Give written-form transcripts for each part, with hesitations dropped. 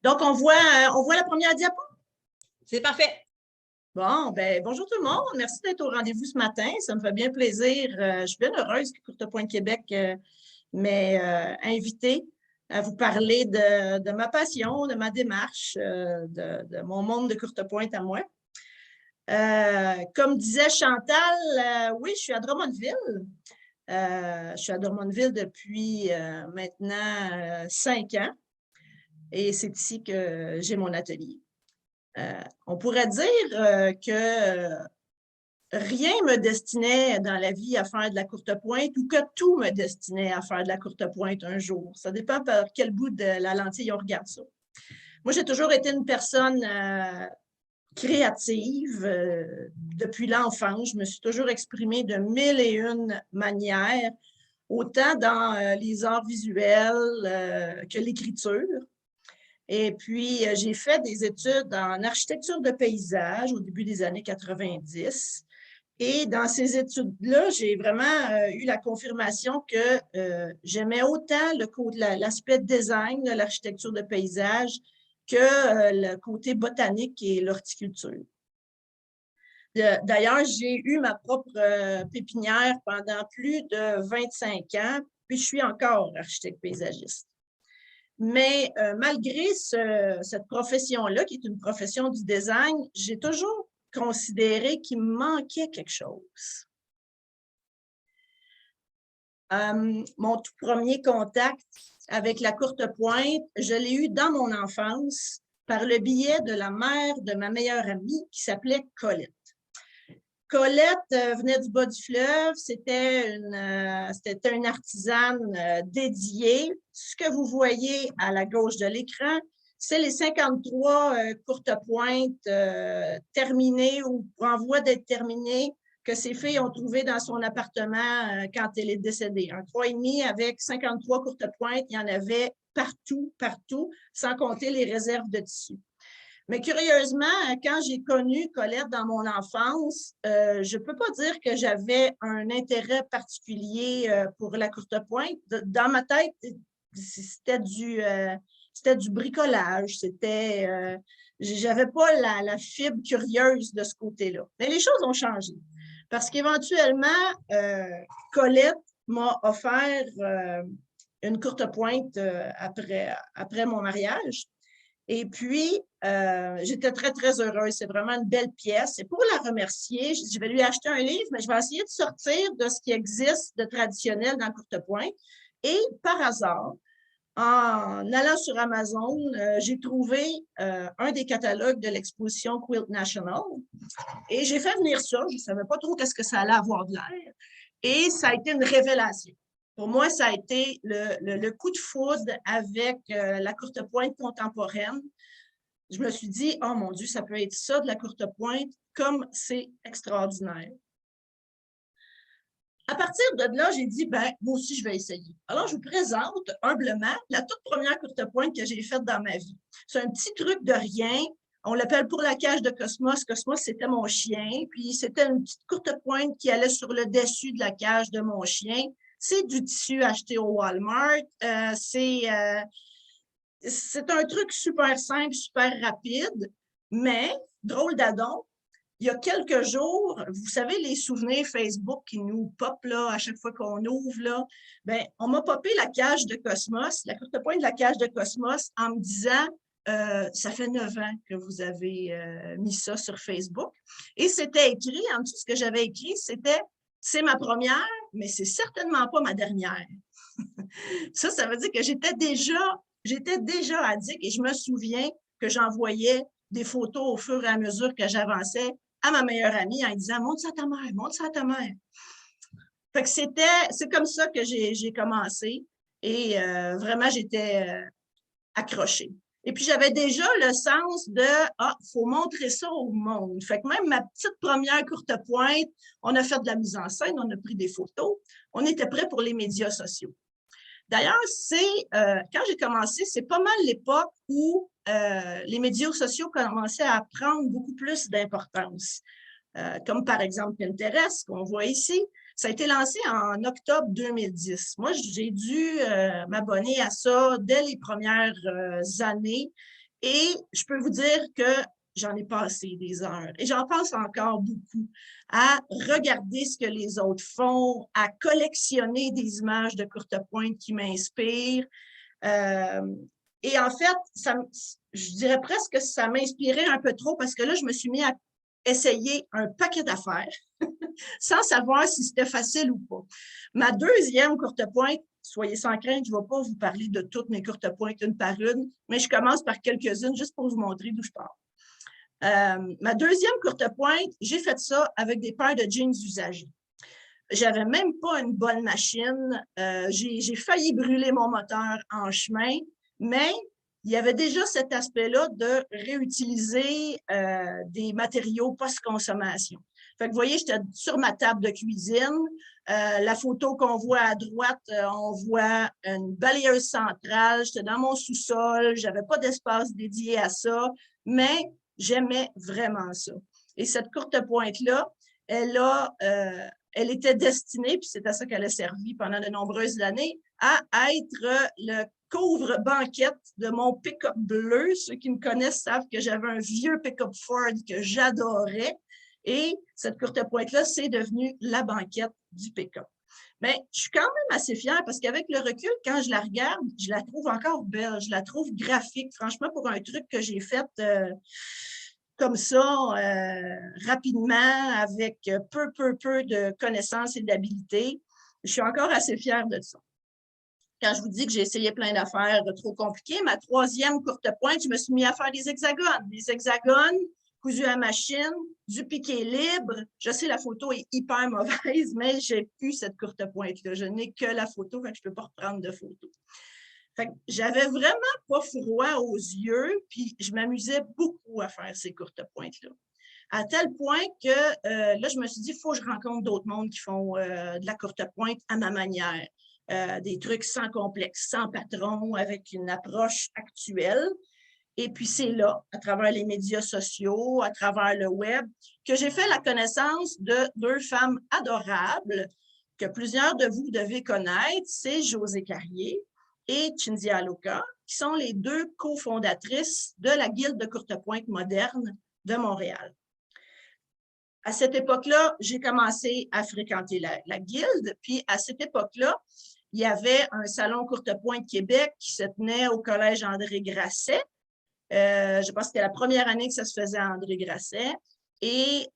Donc, on voit la première diapo. C'est parfait. Bon, ben bonjour tout le monde. Merci d'être au rendez-vous ce matin. Ça me fait bien plaisir. Je suis bien heureuse que Courtepointe Québec m'ait invitée à vous parler de ma passion, de ma démarche, de mon monde de Courtepointe à moi. Comme disait Chantal, oui, je suis à Drummondville. Je suis à Drummondville depuis maintenant 5 ans et c'est ici que j'ai mon atelier. On pourrait dire que rien me destinait dans la vie à faire de la courte pointe ou que tout me destinait à faire de la courte pointe un jour. Ça dépend par quel bout de la lentille on regarde ça. Moi, j'ai toujours été une personne créative depuis l'enfance. Je me suis toujours exprimée de mille et une manières, autant dans les arts visuels que l'écriture. Et puis, j'ai fait des études en architecture de paysage au début des années 90. Et dans ces études-là, j'ai vraiment eu la confirmation que j'aimais autant l'aspect design de l'architecture de paysage que le côté botanique et l'horticulture. D'ailleurs, j'ai eu ma propre pépinière pendant plus de 25 ans, puis je suis encore architecte paysagiste. Mais malgré cette profession-là, qui est une profession du design, j'ai toujours considéré qu'il me manquait quelque chose. Mon tout premier contact avec la courte pointe, je l'ai eu dans mon enfance par le biais de la mère de ma meilleure amie qui s'appelait Colette. Colette venait du bas du fleuve, c'était une artisane dédiée. Ce que vous voyez à la gauche de l'écran, c'est les 53 courtes pointes terminées ou en voie d'être terminées que ces filles ont trouvées dans son appartement quand elle est décédée. Un 3,5 avec 53 courtes pointes, il y en avait partout, partout, sans compter les réserves de tissu. Mais curieusement, quand j'ai connu Colette dans mon enfance, je ne peux pas dire que j'avais un intérêt particulier pour la courte pointe. Dans ma tête, c'était du bricolage. J'avais pas la fibre curieuse de ce côté-là. Mais les choses ont changé. Parce qu'éventuellement, Colette m'a offert une courte pointe après mon mariage. Et puis, j'étais très, très heureuse. C'est vraiment une belle pièce. Et pour la remercier, je vais lui acheter un livre, mais je vais essayer de sortir de ce qui existe de traditionnel dans Courtepointe. Et par hasard, en allant sur Amazon, j'ai trouvé un des catalogues de l'exposition Quilt National. Et j'ai fait venir ça. Je ne savais pas trop qu'est-ce que ça allait avoir de l'air. Et ça a été une révélation. Pour moi, ça a été le coup de foudre avec la courte pointe contemporaine. Je me suis dit, oh mon Dieu, ça peut être ça de la courte pointe, comme c'est extraordinaire. À partir de là, j'ai dit, ben, moi aussi, je vais essayer. Alors, je vous présente humblement la toute première courte pointe que j'ai faite dans ma vie. C'est un petit truc de rien. On l'appelle pour la cage de Cosmos. Cosmos, c'était mon chien. Puis, c'était une petite courte pointe qui allait sur le dessus de la cage de mon chien. C'est du tissu acheté au Walmart. C'est un truc super simple, super rapide, mais drôle d'adon. Il y a quelques jours, vous savez, les souvenirs Facebook qui nous popent là, à chaque fois qu'on ouvre, là, ben, on m'a popé la cage de Cosmos, la courte pointe de la cage de Cosmos, en me disant ça fait 9 ans que vous avez mis ça sur Facebook. Et c'était écrit, en dessous, ce que j'avais écrit, c'était c'est ma première, mais c'est certainement pas ma dernière. Ça veut dire que j'étais déjà addict et je me souviens que j'envoyais des photos au fur et à mesure que j'avançais à ma meilleure amie en lui disant « Montre ça à ta mère, montre ça à ta mère ». Fait que c'est comme ça que j'ai commencé et vraiment, j'étais accrochée. Et puis, j'avais déjà le sens de « Ah, il faut montrer ça au monde ». Fait que même ma petite première courte pointe, on a fait de la mise en scène, on a pris des photos, on était prêts pour les médias sociaux. D'ailleurs, quand j'ai commencé, c'est pas mal l'époque où les médias sociaux commençaient à prendre beaucoup plus d'importance. Comme par exemple Pinterest, qu'on voit ici. Ça a été lancé en octobre 2010. Moi, j'ai dû m'abonner à ça dès les premières années et je peux vous dire que j'en ai passé des heures et j'en passe encore beaucoup à regarder ce que les autres font, à collectionner des images de courte pointe qui m'inspirent. Et en fait, je dirais presque que ça m'inspirait un peu trop parce que là, je me suis mis à essayer un paquet d'affaires sans savoir si c'était facile ou pas. Ma deuxième courte pointe, soyez sans crainte, je ne vais pas vous parler de toutes mes courtes pointes une par une, mais je commence par quelques-unes juste pour vous montrer d'où je pars. Ma deuxième courte pointe, j'ai fait ça avec des paires de jeans usagés. J'avais même pas une bonne machine. J'ai failli brûler mon moteur en chemin, mais il y avait déjà cet aspect-là de réutiliser des matériaux post-consommation. Fait que vous voyez, j'étais sur ma table de cuisine. La photo qu'on voit à droite, on voit une balayeuse centrale. J'étais dans mon sous-sol. J'avais pas d'espace dédié à ça, mais j'aimais vraiment ça. Et cette courte pointe-là, elle était destinée, puis c'est à ça qu'elle a servi pendant de nombreuses années, à être le couvre-banquette de mon pick-up bleu. Ceux qui me connaissent savent que j'avais un vieux pick-up Ford que j'adorais. Et cette courte pointe-là, c'est devenu la banquette du pick-up. Mais je suis quand même assez fière parce qu'avec le recul, quand je la regarde, je la trouve encore belle, je la trouve graphique. Franchement, pour un truc que j'ai fait comme ça, rapidement, avec peu de connaissances et d'habilités, je suis encore assez fière de ça. Quand je vous dis que j'ai essayé plein d'affaires trop compliquées, ma troisième courte pointe, je me suis mis à faire des hexagones. Des hexagones cousus à machine, du piqué libre. Je sais, la photo est hyper mauvaise, mais j'ai plus cette courte pointe-là. Je n'ai que la photo, fait que je ne peux pas reprendre de photo. Fait que j'avais vraiment pas froid aux yeux, puis je m'amusais beaucoup à faire ces courtes pointes-là. À tel point que là, je me suis dit, il faut que je rencontre d'autres mondes qui font de la courte pointe à ma manière. Des trucs sans complexe, sans patron, avec une approche actuelle. Et puis, c'est là, à travers les médias sociaux, à travers le web, que j'ai fait la connaissance de deux femmes adorables que plusieurs de vous devez connaître. C'est Josée Carrier et Chinzia Aloka, qui sont les deux cofondatrices de la Guilde de courte pointe moderne de Montréal. À cette époque-là, j'ai commencé à fréquenter la Guilde, puis à cette époque-là, il y avait un salon courte pointe Québec qui se tenait au Collège André Grasset. Je pense que c'était la première année que ça se faisait à André Grasset. Et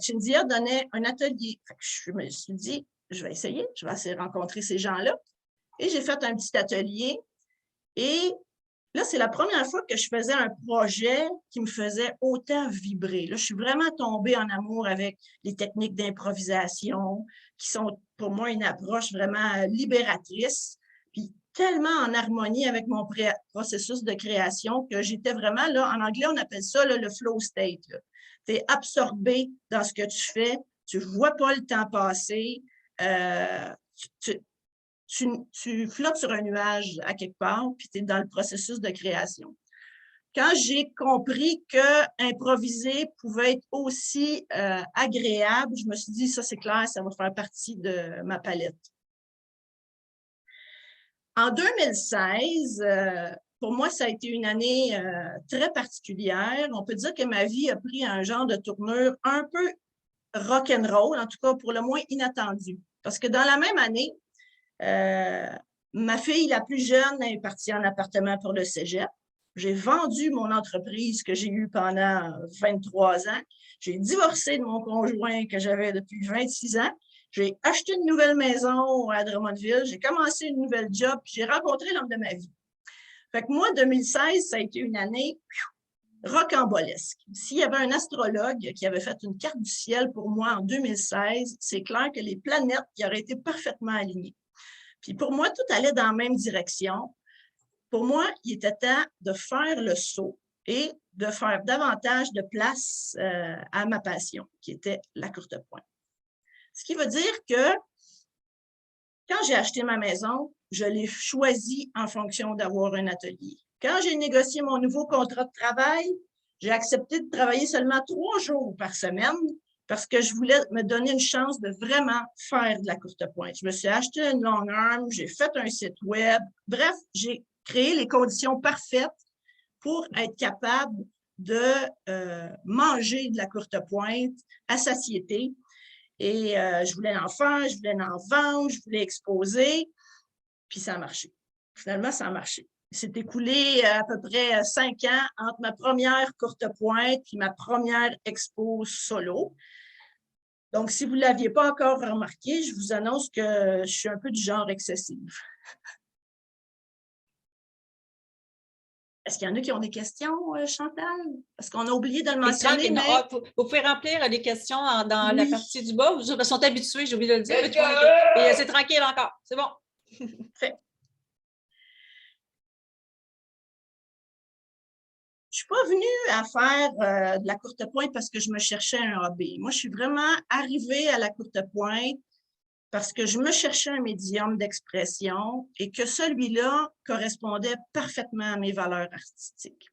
Chinzia donnait un atelier. Je me suis dit, je vais essayer de rencontrer ces gens-là. Et j'ai fait un petit atelier. Et là, c'est la première fois que je faisais un projet qui me faisait autant vibrer. Là, je suis vraiment tombée en amour avec les techniques d'improvisation qui sont pour moi une approche vraiment libératrice. Puis tellement en harmonie avec mon processus de création que j'étais vraiment là, en anglais, on appelle ça là, le flow state. Tu es absorbé dans ce que tu fais, tu ne vois pas le temps passer, tu flottes sur un nuage à quelque part, puis tu es dans le processus de création. Quand j'ai compris que improviser pouvait être aussi agréable, je me suis dit, ça c'est clair, ça va faire partie de ma palette. En 2016, pour moi, ça a été une année très particulière. On peut dire que ma vie a pris un genre de tournure un peu rock'n'roll, en tout cas pour le moins inattendu. Parce que dans la même année, ma fille la plus jeune est partie en appartement pour le cégep. J'ai vendu mon entreprise que j'ai eue pendant 23 ans. J'ai divorcé de mon conjoint que j'avais depuis 26 ans. J'ai acheté une nouvelle maison à Drummondville. J'ai commencé une nouvelle job. Puis j'ai rencontré l'homme de ma vie. Fait que moi, 2016, ça a été une année rocambolesque. S'il y avait un astrologue qui avait fait une carte du ciel pour moi en 2016, c'est clair que les planètes y auraient été parfaitement alignées. Puis pour moi, tout allait dans la même direction. Pour moi, il était temps de faire le saut et de faire davantage de place à ma passion, qui était la courte pointe. Ce qui veut dire que quand j'ai acheté ma maison, je l'ai choisi en fonction d'avoir un atelier. Quand j'ai négocié mon nouveau contrat de travail, j'ai accepté de travailler seulement 3 jours par semaine parce que je voulais me donner une chance de vraiment faire de la courte pointe. Je me suis acheté une long arm, j'ai fait un site web. Bref, j'ai créé les conditions parfaites pour être capable de manger de la courte pointe à satiété. Et je voulais en faire, je voulais en vendre, je voulais exposer, puis ça a marché. Finalement, ça a marché. Il s'est écoulé à peu près 5 ans entre ma première courte pointe et ma première expo solo. Donc, si vous ne l'aviez pas encore remarqué, je vous annonce que je suis un peu du genre excessive. Est-ce qu'il y en a qui ont des questions, Chantal? Parce qu'on a oublié de le mentionner, mais... Vous pouvez remplir les questions dans la partie du bas. Ils sont habitués, j'ai oublié de le dire. C'est tranquille encore. C'est bon. Fait. Je ne suis pas venue à faire de la courte pointe parce que je me cherchais un hobby. Moi, je suis vraiment arrivée à la courte pointe parce que je me cherchais un médium d'expression et que celui-là correspondait parfaitement à mes valeurs artistiques.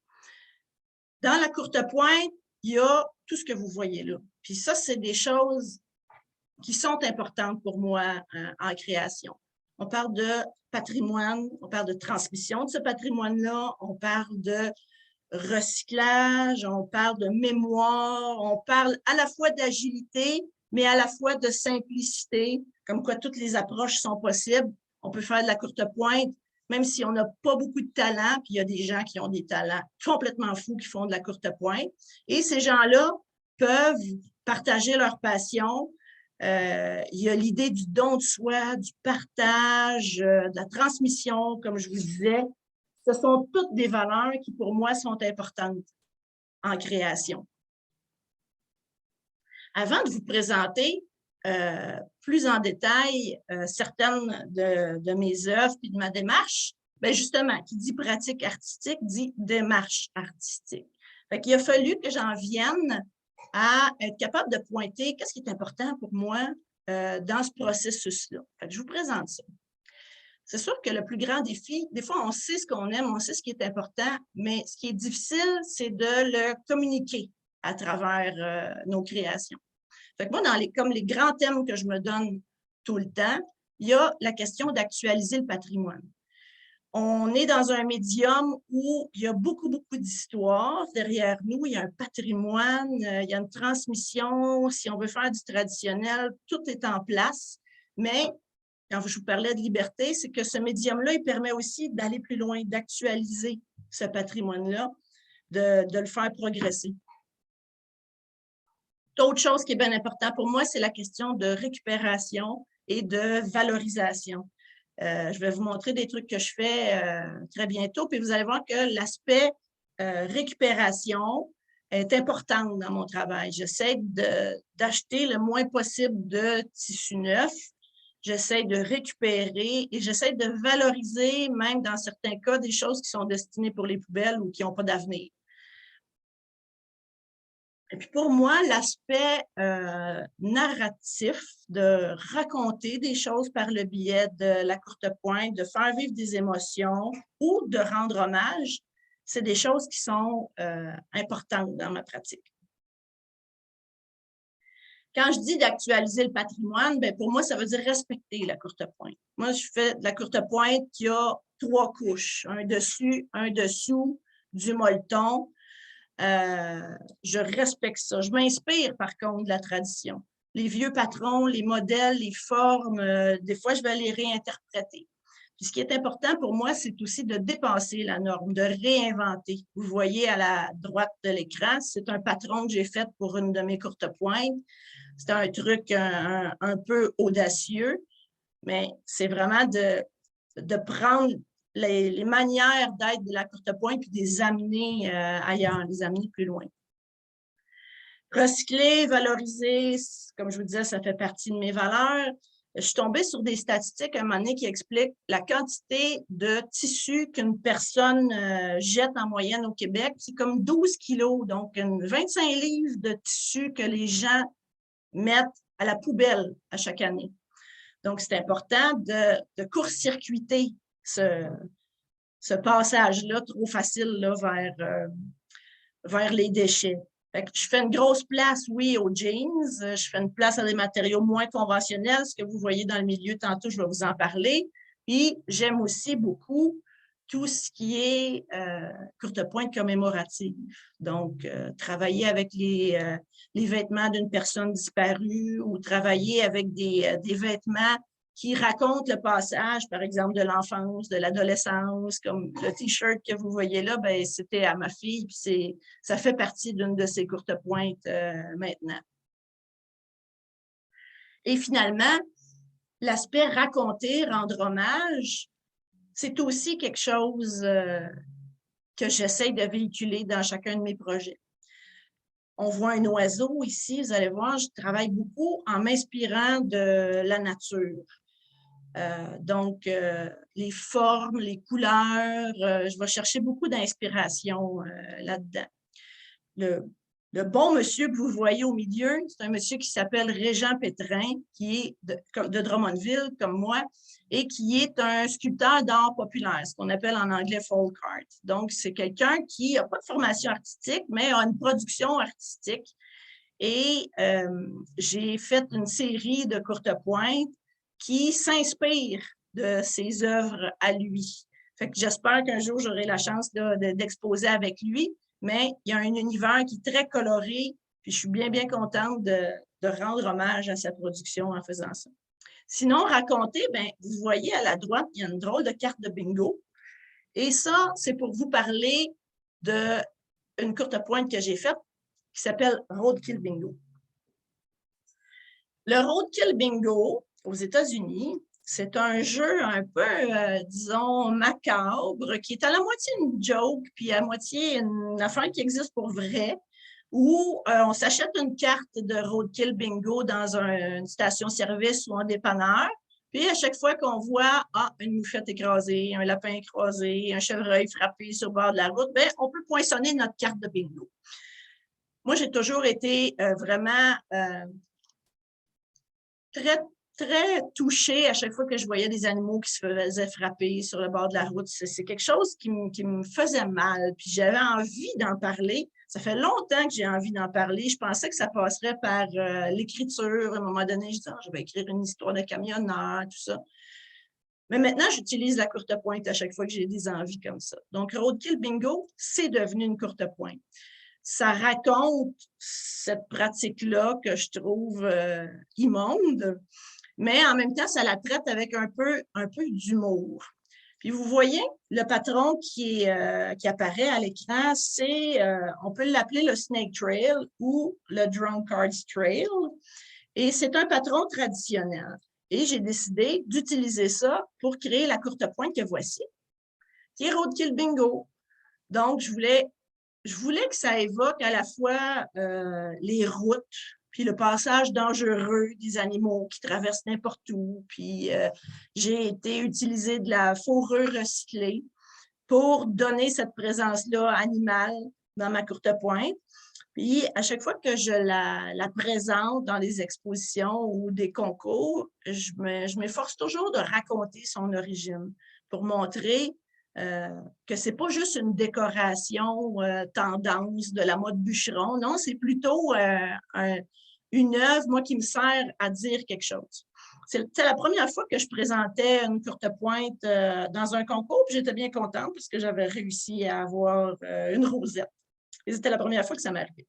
Dans la courte pointe, il y a tout ce que vous voyez là. Puis ça, c'est des choses qui sont importantes pour moi en création. On parle de patrimoine, on parle de transmission de ce patrimoine-là, on parle de recyclage, on parle de mémoire, on parle à la fois d'agilité, mais à la fois de simplicité, comme quoi toutes les approches sont possibles. On peut faire de la courte pointe, même si on n'a pas beaucoup de talent, puis il y a des gens qui ont des talents complètement fous qui font de la courte pointe. Et ces gens-là peuvent partager leur passion. Il y a l'idée du don de soi, du partage, de la transmission, comme je vous disais. Ce sont toutes des valeurs qui, pour moi, sont importantes en création. Avant de vous présenter plus en détail certaines de mes œuvres et de ma démarche, bien justement, qui dit pratique artistique, dit démarche artistique. Fait qu'il a fallu que j'en vienne à être capable de pointer qu'est-ce qui est important pour moi dans ce processus-là. Fait que je vous présente ça. C'est sûr que le plus grand défi, des fois, on sait ce qu'on aime, on sait ce qui est important, mais ce qui est difficile, c'est de le communiquer à travers nos créations. Fait que moi, comme les grands thèmes que je me donne tout le temps, il y a la question d'actualiser le patrimoine. On est dans un médium où il y a beaucoup d'histoires derrière nous, il y a un patrimoine, il y a une transmission, si on veut faire du traditionnel, tout est en place, mais quand je vous parlais de liberté, c'est que ce médium-là, il permet aussi d'aller plus loin, d'actualiser ce patrimoine-là, de le faire progresser. Autre chose qui est bien important pour moi, c'est la question de récupération et de valorisation. Je vais vous montrer des trucs que je fais très bientôt, puis vous allez voir que l'aspect récupération est important dans mon travail. J'essaie d'acheter le moins possible de tissu neuf. J'essaie de récupérer et j'essaie de valoriser, même dans certains cas, des choses qui sont destinées pour les poubelles ou qui n'ont pas d'avenir. Et puis pour moi, l'aspect narratif, de raconter des choses par le biais de la courte pointe, de faire vivre des émotions ou de rendre hommage, c'est des choses qui sont importantes dans ma pratique. Quand je dis d'actualiser le patrimoine, bien pour moi, ça veut dire respecter la courte pointe. Moi, je fais de la courte pointe qui a 3 couches, un dessus, un dessous, du molleton. Je respecte ça. Je m'inspire, par contre, de la tradition. Les vieux patrons, les modèles, les formes, des fois, je vais les réinterpréter. Puis ce qui est important pour moi, c'est aussi de dépasser la norme, de réinventer. Vous voyez à la droite de l'écran, c'est un patron que j'ai fait pour une de mes courtes pointes. C'est un truc un peu audacieux, mais c'est vraiment de prendre les manières d'être de la courte pointe puis de les amener ailleurs, les amener plus loin. Recycler, valoriser, comme je vous disais, ça fait partie de mes valeurs. Je suis tombée sur des statistiques à un moment donné qui expliquent la quantité de tissu qu'une personne jette en moyenne au Québec. C'est comme 12 kilos, donc 25 livres de tissu que les gens mettent à la poubelle à chaque année. Donc, c'est important de court-circuiter ce passage-là trop facile là, vers les déchets. Fait que je fais une grosse place, oui, aux jeans. Je fais une place à des matériaux moins conventionnels. Ce que vous voyez dans le milieu, tantôt, je vais vous en parler. Puis, j'aime aussi beaucoup tout ce qui est courte pointe commémorative. Donc, travailler avec les vêtements d'une personne disparue ou travailler avec des vêtements qui racontent le passage, par exemple, de l'enfance, de l'adolescence, comme le T-shirt que vous voyez là, ben c'était à ma fille, puis ça fait partie d'une de ses courtes pointes maintenant. Et finalement, l'aspect raconter, rendre hommage, c'est aussi quelque chose que j'essaie de véhiculer dans chacun de mes projets. On voit un oiseau ici, vous allez voir, je travaille beaucoup en m'inspirant de la nature. Donc, les formes, les couleurs, je vais chercher beaucoup d'inspiration là-dedans. Le bon monsieur que vous voyez au milieu, c'est un monsieur qui s'appelle Régent Pétrin, qui est de Drummondville, comme moi, et qui est un sculpteur d'art populaire, ce qu'on appelle en anglais folk art. Donc, c'est quelqu'un qui n'a pas de formation artistique, mais a une production artistique. Et j'ai fait une série de courtes pointes qui s'inspirent de ses œuvres à lui. Fait que j'espère qu'un jour, j'aurai la chance d'exposer avec lui. Mais il y a un univers qui est très coloré, puis je suis bien, bien contente de rendre hommage à sa production en faisant ça. Sinon, raconter, bien, vous voyez à la droite, il y a une drôle de carte de bingo. Et ça, c'est pour vous parler d'une courte pointe que j'ai faite qui s'appelle Roadkill Bingo. Le Roadkill Bingo, aux États-Unis, c'est un jeu un peu, disons, macabre, qui est à la moitié une joke, puis à moitié une affaire qui existe pour vrai, où on s'achète une carte de Roadkill Bingo dans une station-service ou un dépanneur, puis à chaque fois qu'on voit une moufette écrasée, un lapin écrasé, un chevreuil frappé sur le bord de la route, bien, on peut poinçonner notre carte de bingo. Moi, j'ai toujours été vraiment très touchée à chaque fois que je voyais des animaux qui se faisaient frapper sur le bord de la route. C'est quelque chose qui me faisait mal. Puis j'avais envie d'en parler. Ça fait longtemps que j'ai envie d'en parler. Je pensais que ça passerait par l'écriture. À un moment donné, je disais, je vais écrire une histoire de camionneur, tout ça. Mais maintenant, j'utilise la courte pointe à chaque fois que j'ai des envies comme ça. Donc, Roadkill Bingo, c'est devenu une courte pointe. Ça raconte cette pratique-là que je trouve immonde, mais en même temps, ça la traite avec un peu d'humour. Puis vous voyez, le patron qui apparaît à l'écran, c'est, on peut l'appeler le Snake Trail ou le Drunkard's Trail, et c'est un patron traditionnel. Et j'ai décidé d'utiliser ça pour créer la courte pointe que voici, qui est Roadkill Bingo. Donc, je voulais que ça évoque à la fois les routes, puis le passage dangereux des animaux qui traversent n'importe où. Puis j'ai été utiliser de la fourrure recyclée pour donner cette présence-là animale dans ma courte pointe. Puis à chaque fois que je la présente dans des expositions ou des concours, je m'efforce toujours de raconter son origine pour montrer que ce n'est pas juste une décoration tendance de la mode bûcheron. Non, c'est plutôt une œuvre, moi, qui me sert à dire quelque chose. C'est la première fois que je présentais une courte pointe dans un concours, puis j'étais bien contente parce que j'avais réussi à avoir une rosette. Et c'était la première fois que ça m'arrivait.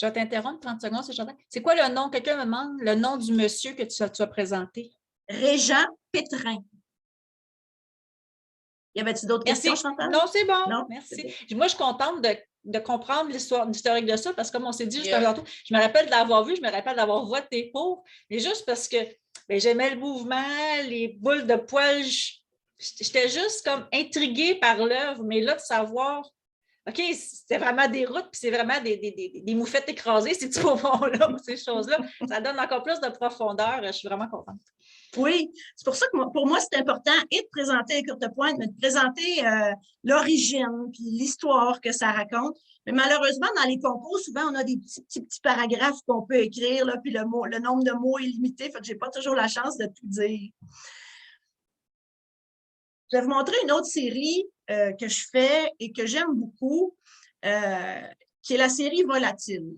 Je vais t'interrompre 30 secondes, si j'entends. C'est quoi le nom? Quelqu'un me demande le nom du monsieur que tu as présenté. Régent Pétrin. Y avait-tu d'autres questions, Chantal? Non, c'est bon. Non? Merci. Moi, je suis contente de comprendre l'historique de ça parce que, comme on s'est dit juste tantôt, je me rappelle d'avoir vu, je me rappelle d'avoir voté pour, mais juste parce que j'aimais le mouvement, les boules de poils, j'étais juste comme intriguée par l'œuvre, mais là, de savoir, OK, c'était vraiment des routes, puis c'est vraiment des moufettes écrasées, ces petits bonbons-là, ces choses-là, ça donne encore plus de profondeur. Je suis vraiment contente. Oui, c'est pour ça que pour moi, c'est important et de présenter les courtes pointes, mais de présenter l'origine puis l'histoire que ça raconte. Mais malheureusement, dans les concours, souvent, on a des petits paragraphes qu'on peut écrire, là, puis le nombre de mots est limité, fait que je n'ai pas toujours la chance de tout dire. Je vais vous montrer une autre série que je fais et que j'aime beaucoup, qui est la série Volatile.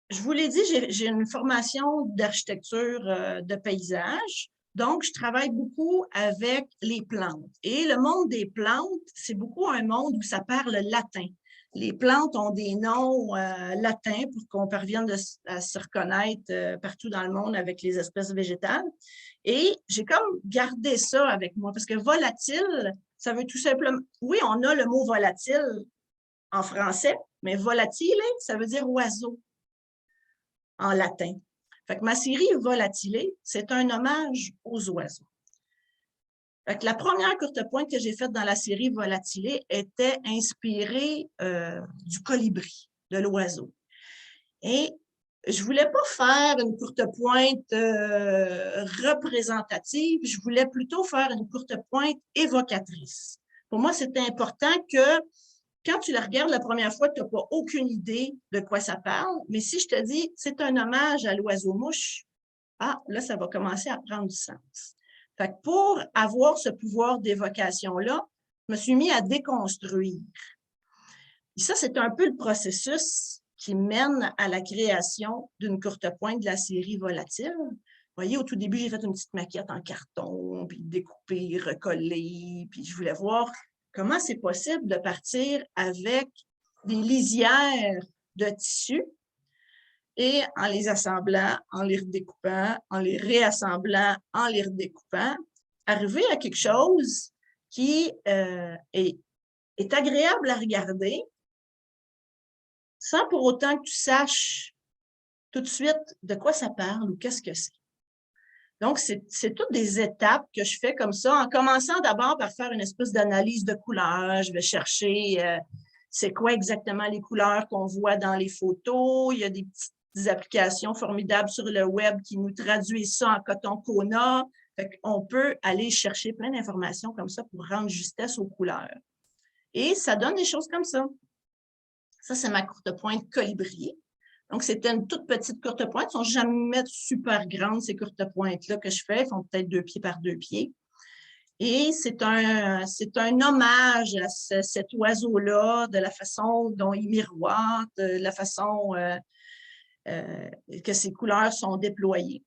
Je vous l'ai dit, j'ai une formation d'architecture de paysage. Donc, je travaille beaucoup avec les plantes. Et le monde des plantes, c'est beaucoup un monde où ça parle latin. Les plantes ont des noms latins pour qu'on parvienne à se reconnaître partout dans le monde avec les espèces végétales. Et j'ai comme gardé ça avec moi parce que volatile, ça veut tout simplement... Oui, on a le mot volatile en français, mais volatile, ça veut dire oiseau en latin. Fait que ma série Volatile, c'est un hommage aux oiseaux. Fait que la première courte pointe que j'ai faite dans la série Volatile était inspirée du colibri, de l'oiseau. Et je ne voulais pas faire une courte pointe représentative, je voulais plutôt faire une courte pointe évocatrice. Pour moi, c'était important que quand tu la regardes la première fois, tu n'as pas aucune idée de quoi ça parle, mais si je te dis c'est un hommage à l'oiseau-mouche, ah, là, ça va commencer à prendre du sens. Fait que pour avoir ce pouvoir d'évocation-là, je me suis mis à déconstruire. Et ça, c'est un peu le processus qui mène à la création d'une courte pointe de la série Volatile. Vous voyez, au tout début, j'ai fait une petite maquette en carton, puis découpée, recollée, puis je voulais voir comment c'est possible de partir avec des lisières de tissu et en les assemblant, en les redécoupant, en les réassemblant, en les redécoupant, arriver à quelque chose qui est agréable à regarder sans pour autant que tu saches tout de suite de quoi ça parle ou qu'est-ce que c'est. Donc, c'est toutes des étapes que je fais comme ça, en commençant d'abord par faire une espèce d'analyse de couleurs. Je vais chercher c'est quoi exactement les couleurs qu'on voit dans les photos. Il y a des petites applications formidables sur le web qui nous traduisent ça en coton Kona. On peut aller chercher plein d'informations comme ça pour rendre justesse aux couleurs. Et ça donne des choses comme ça. Ça, c'est ma courte pointe colibri. Donc, c'était une toute petite courte pointe. Ils ne sont jamais super grandes, ces courtes pointes-là que je fais. Ils font peut-être 2 pieds par 2 pieds. Et c'est un hommage à cet oiseau-là, de la façon dont il miroite, de la façon que ses couleurs sont déployées.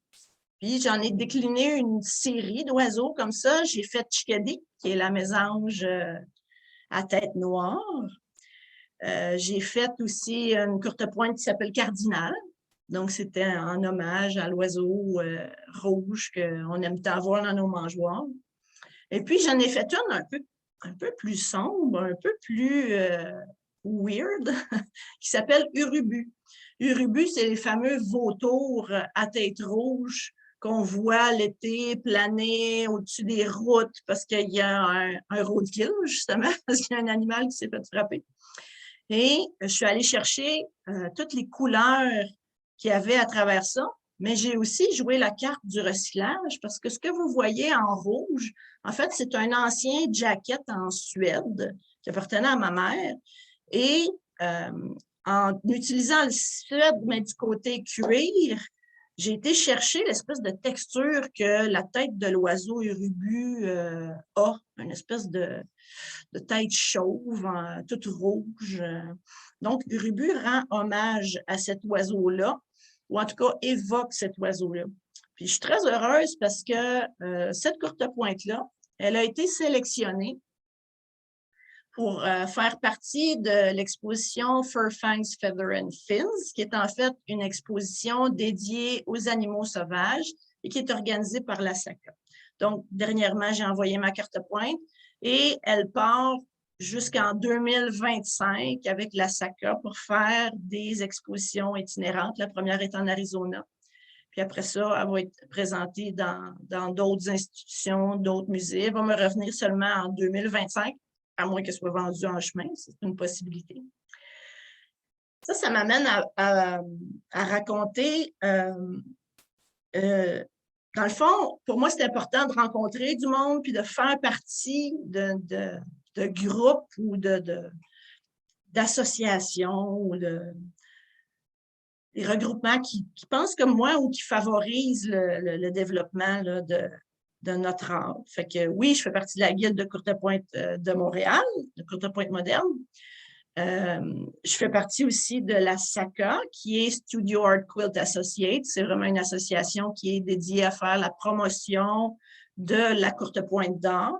Puis, j'en ai décliné une série d'oiseaux comme ça. J'ai fait Chickadee, qui est la mésange à tête noire. J'ai fait aussi une courte pointe qui s'appelle Cardinal. Donc, c'était en hommage à l'oiseau rouge qu'on aime tant voir dans nos mangeoires. Et puis, j'en ai fait une un peu plus sombre, un peu plus weird, qui s'appelle Urubu. Urubu, c'est les fameux vautours à tête rouge qu'on voit l'été planer au-dessus des routes parce qu'il y a un roadkill, justement, parce qu'il y a un animal qui s'est fait frapper. Et je suis allée chercher toutes les couleurs qu'il y avait à travers ça, mais j'ai aussi joué la carte du recyclage parce que ce que vous voyez en rouge, en fait, c'est un ancien jacket en Suède qui appartenait à ma mère. Et en utilisant le Suède, mais du côté cuir, j'ai été chercher l'espèce de texture que la tête de l'oiseau urubu a, une espèce de tête chauve, toute rouge. Donc, urubu rend hommage à cet oiseau-là, ou en tout cas évoque cet oiseau-là. Puis, je suis très heureuse parce que cette courte pointe-là, elle a été sélectionnée pour faire partie de l'exposition Fur Fangs, Feather and Fins, qui est en fait une exposition dédiée aux animaux sauvages et qui est organisée par la SACA. Donc, dernièrement, j'ai envoyé ma carte pointe et elle part jusqu'en 2025 avec la SACA pour faire des expositions itinérantes. La première est en Arizona. Puis après ça, elle va être présentée dans d'autres institutions, d'autres musées. Elle va me revenir seulement en 2025. À moins qu'elle soit vendue en chemin, c'est une possibilité. Ça m'amène à raconter, dans le fond, pour moi, c'est important de rencontrer du monde puis de faire partie de groupes ou d'associations ou des regroupements qui pensent comme moi ou qui favorisent le développement là, de notre art. Fait que oui, je fais partie de la guilde de courte pointe de Montréal, de courte pointe moderne, Je fais partie aussi de la SACA, qui est Studio Art Quilt Associates. C'est vraiment une association qui est dédiée à faire la promotion de la courtepointe d'art.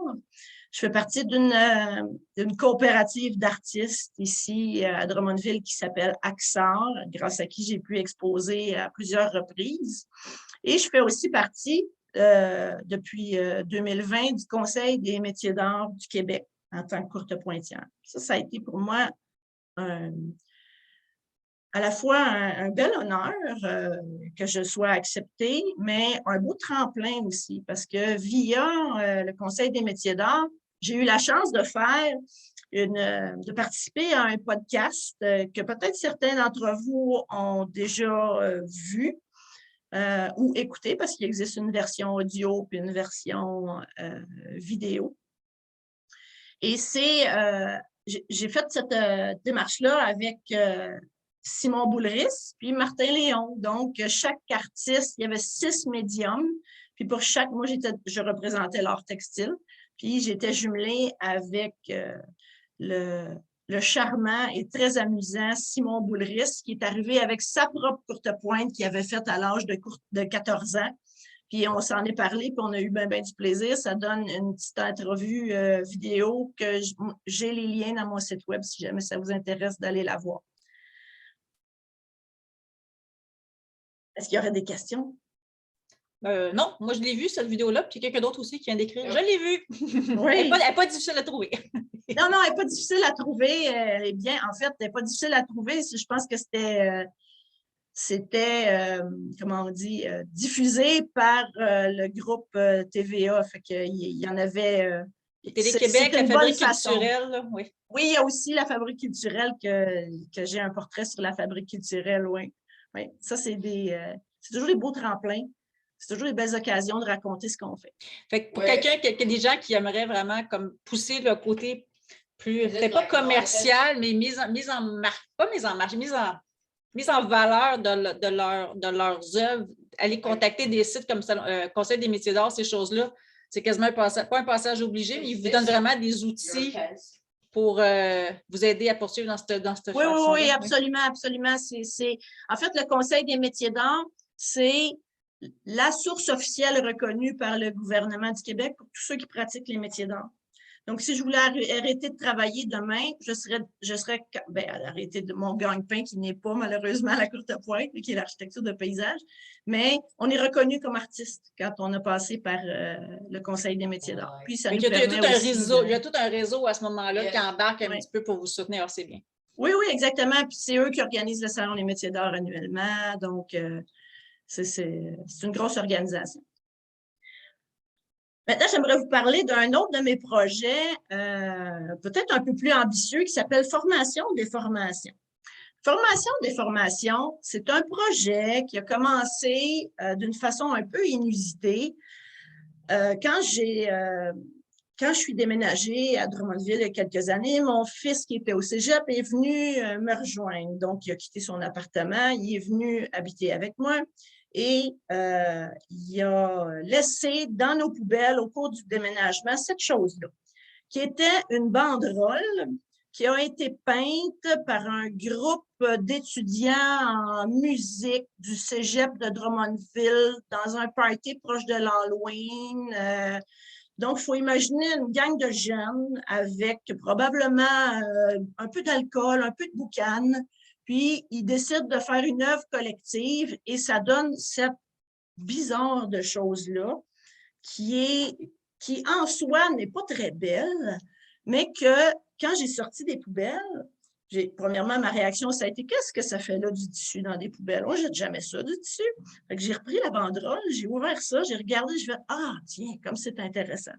Je fais partie d'une coopérative d'artistes ici à Drummondville qui s'appelle Axar, grâce à qui j'ai pu exposer à plusieurs reprises. Et je fais aussi partie, depuis 2020, du Conseil des métiers d'art du Québec en tant que courtepointière. Ça a été pour moi à la fois un bel honneur que je sois acceptée, mais un beau tremplin aussi, parce que via le Conseil des métiers d'art, j'ai eu la chance de de participer à un podcast que peut-être certains d'entre vous ont déjà vu ou écouté, parce qu'il existe une version audio puis une version vidéo. Et j'ai fait cette démarche-là avec Simon Boulris puis Martin Léon. Donc, chaque artiste, il y avait 6 médiums. Puis pour chaque, moi, je représentais l'art textile. Puis j'étais jumelée avec le charmant et très amusant Simon Boulris, qui est arrivé avec sa propre courtepointe qu'il avait faite à l'âge de 14 ans. Puis on s'en est parlé, puis on a eu bien du plaisir. Ça donne une petite entrevue vidéo que j'ai les liens dans mon site web si jamais ça vous intéresse d'aller la voir. Est-ce qu'il y aurait des questions? Non, moi je l'ai vu cette vidéo-là, puis quelqu'un d'autre aussi qui vient d'écrire. Je l'ai vue. Oui. Elle n'est pas difficile à trouver. Non, elle n'est pas difficile à trouver. Elle est bien, en fait, elle n'est pas difficile à trouver. Je pense que c'était comment on dit, diffusé par le groupe TVA. Fait qu'il y en avait. Télé-Québec, la Fabrique culturelle, oui. Oui, il y a aussi la Fabrique culturelle que j'ai un portrait sur la Fabrique culturelle, oui. Oui, ça, c'est toujours des beaux tremplins. C'est toujours des belles occasions de raconter ce qu'on fait. Fait que pour quelqu'un, des gens qui aimeraient vraiment comme pousser le côté plus, peut-être pas commercial, mais mise en marche, pas mise en marche, mise en valeur de leurs œuvres, aller contacter des sites comme ça, Conseil des métiers d'art, ces choses-là, c'est quasiment pas un passage obligé, mais ils vous donnent vraiment des outils pour vous aider à poursuivre dans cette façon-là. Oui, absolument. En fait, le Conseil des métiers d'art, c'est la source officielle reconnue par le gouvernement du Québec pour tous ceux qui pratiquent les métiers d'art. Donc, si je voulais arrêter de travailler demain, je serais arrêter de mon gagne-pain qui n'est pas malheureusement la courtepointe, mais qui est l'architecture de paysage. Mais on est reconnu comme artiste quand on a passé par le Conseil des métiers d'art. Puis ça nous permet il y a tout un réseau à ce moment-là qui embarque un petit peu pour vous soutenir. C'est bien. Oui, exactement. Puis c'est eux qui organisent le Salon des métiers d'art annuellement. Donc, c'est une grosse organisation. Maintenant, j'aimerais vous parler d'un autre de mes projets, peut-être un peu plus ambitieux, qui s'appelle Formation des formations. Formation des formations, c'est un projet qui a commencé d'une façon un peu inusitée. Quand je suis déménagée à Drummondville il y a quelques années, mon fils qui était au cégep est venu me rejoindre. Donc, il a quitté son appartement, il est venu habiter avec moi. Et il a laissé dans nos poubelles au cours du déménagement cette chose-là, qui était une banderole qui a été peinte par un groupe d'étudiants en musique du cégep de Drummondville dans un party proche de l'Halloween. Donc, il faut imaginer une gang de jeunes avec probablement un peu d'alcool, un peu de boucan. Puis, ils décident de faire une œuvre collective et ça donne cette bizarre de choses-là qui en soi n'est pas très belle, mais que quand j'ai sorti des poubelles, premièrement, ma réaction, ça a été « Qu'est-ce que ça fait là du tissu dans des poubelles? On ne jette jamais ça, du tissu. » Fait que j'ai repris la banderole, j'ai ouvert ça, j'ai regardé, je fais « Ah, tiens, comme c'est intéressant. »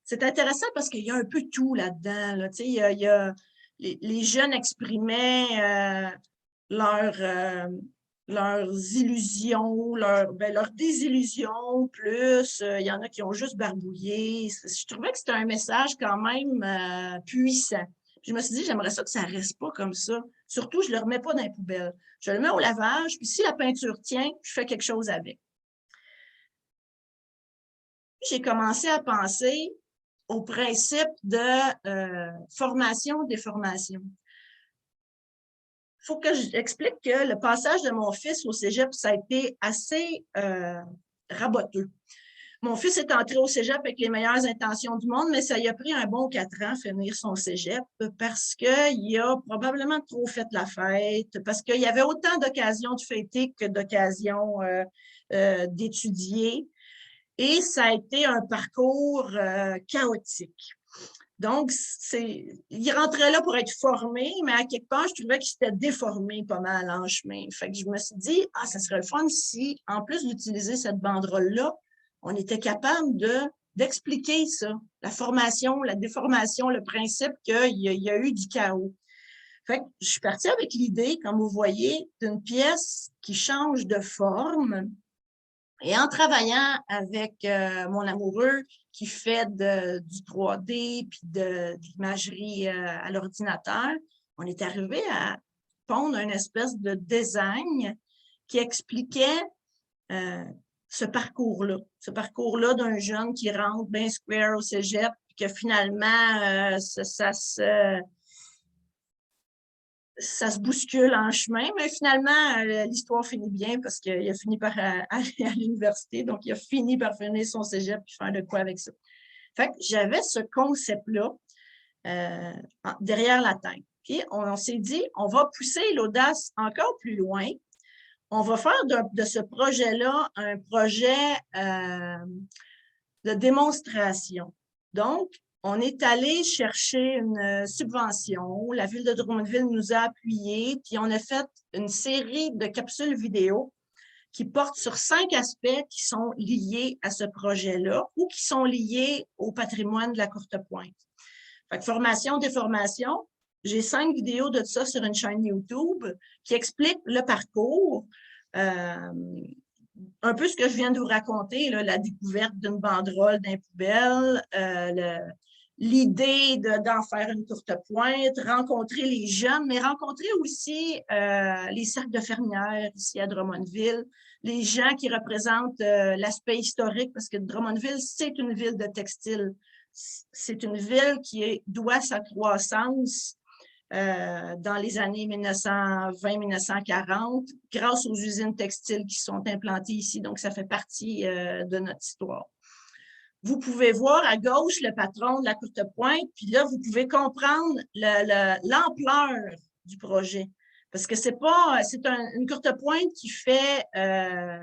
C'est intéressant parce qu'il y a un peu tout là-dedans. Là. Il y a les jeunes exprimaient leurs illusions, leurs désillusions, plus il y en a qui ont juste barbouillé. Je trouvais que c'était un message quand même puissant. Puis je me suis dit, j'aimerais ça que ça ne reste pas comme ça. Surtout, je ne le remets pas dans les poubelles. Je le mets au lavage, puis si la peinture tient, je fais quelque chose avec. Puis j'ai commencé à penser au principe de formation-déformation. faut que j'explique que le passage de mon fils au cégep, ça a été assez raboteux. Mon fils est entré au cégep avec les meilleures intentions du monde, mais ça lui a pris un bon 4 ans finir son cégep parce qu'il a probablement trop fait la fête, parce qu'il y avait autant d'occasions de fêter que d'occasions d'étudier. Et ça a été un parcours chaotique. Donc, il rentrait là pour être formé, mais à quelque part, je trouvais qu'il s'était déformé pas mal en chemin. Fait que je me suis dit, ça serait le fun si, en plus d'utiliser cette banderole-là, on était capable d'expliquer ça, la formation, la déformation, le principe qu'il y a eu du chaos. Fait que je suis partie avec l'idée, comme vous voyez, d'une pièce qui change de forme. Et en travaillant avec mon amoureux qui fait du 3D puis de l'imagerie à l'ordinateur, on est arrivé à pondre une espèce de design qui expliquait ce parcours-là d'un jeune qui rentre bien square au cégep, puis que finalement, ça se bouscule en chemin, mais finalement, l'histoire finit bien parce qu'il a fini par aller à l'université, donc il a fini par finir son cégep et faire de quoi avec ça. Fait que j'avais ce concept-là derrière la tête. Puis on s'est dit, on va pousser l'audace encore plus loin. On va faire de ce projet-là un projet de démonstration. Donc, on est allé chercher une subvention. La Ville de Drummondville nous a appuyés, puis on a fait une série de capsules vidéo qui portent sur 5 aspects qui sont liés à ce projet-là ou qui sont liés au patrimoine de la Courtepointe. Fait que formation, déformation, j'ai 5 vidéos de ça sur une chaîne YouTube qui expliquent le parcours, un peu ce que je viens de vous raconter, là, la découverte d'une banderole d'un poubelle, l'idée d'en faire une Courtepointe, rencontrer les jeunes, mais rencontrer aussi les cercles de fermières ici à Drummondville, les gens qui représentent l'aspect historique, parce que Drummondville, c'est une ville de textile. C'est une ville qui doit sa croissance dans les années 1920-1940 grâce aux usines textiles qui sont implantées ici. Donc, ça fait partie de notre histoire. Vous pouvez voir à gauche le patron de la Courtepointe, puis là, vous pouvez comprendre l'ampleur du projet. Parce que c'est une Courtepointe qui fait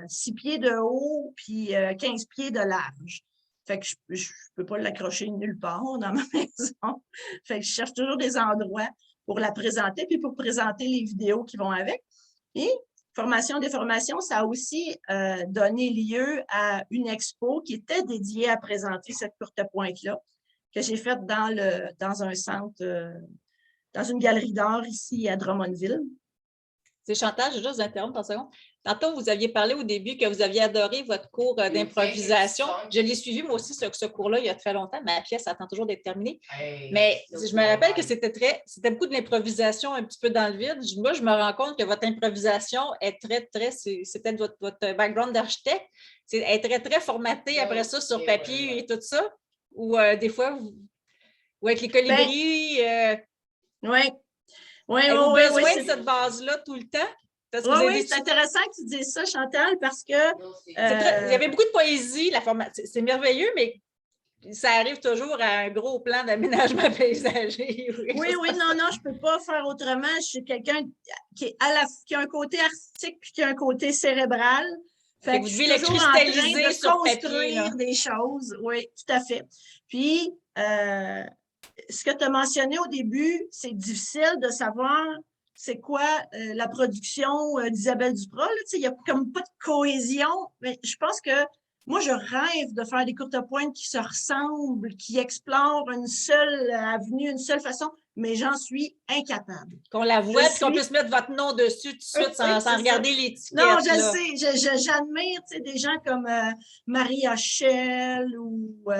6 pieds de haut puis 15 pieds de large. Fait que je ne peux pas l'accrocher nulle part dans ma maison. Fait que je cherche toujours des endroits pour la présenter, puis pour présenter les vidéos qui vont avec. Et formation, déformation, ça a aussi donné lieu à une expo qui était dédiée à présenter cette Courtepointe-là, que j'ai faite dans un centre, dans une galerie d'art ici à Drummondville. C'est Chantal, je vais juste vous interrompre une seconde. Tantôt, vous aviez parlé au début que vous aviez adoré votre cours d'improvisation. Je l'ai suivi, moi aussi, ce cours-là, il y a très longtemps. Ma pièce attend toujours d'être terminée. Mais je me rappelle que c'était beaucoup de l'improvisation un petit peu dans le vide. Moi, je me rends compte que votre improvisation est c'est peut-être votre background d'architecte, est très, très formatée après ça sur papier et tout ça. Ou des fois, ou avec les colibris. Oui. Avez-vous besoin de cette base-là tout le temps? Oui, c'est intéressant que tu dises ça, Chantal, parce que… il y avait beaucoup de poésie, c'est merveilleux, mais ça arrive toujours à un gros plan d'aménagement paysager. Oui, non, je ne peux pas faire autrement. Je suis quelqu'un qui a un côté artistique puis qui a un côté cérébral. Fait que vous devez le cristalliser sur construire papier, des choses. Oui, tout à fait. Puis, ce que tu as mentionné au début, c'est difficile de savoir c'est quoi la production d'Isabelle Duprat. Il n'y a comme pas de cohésion. Mais je pense que moi, je rêve de faire des Courtepointes qui se ressemblent, qui explorent une seule avenue, une seule façon, mais j'en suis incapable. Qu'on la voit et qu'on puisse mettre votre nom dessus tout de suite sans regarder l'étiquette. Non, je le sais. J'admire des gens comme Marie Hachel ou…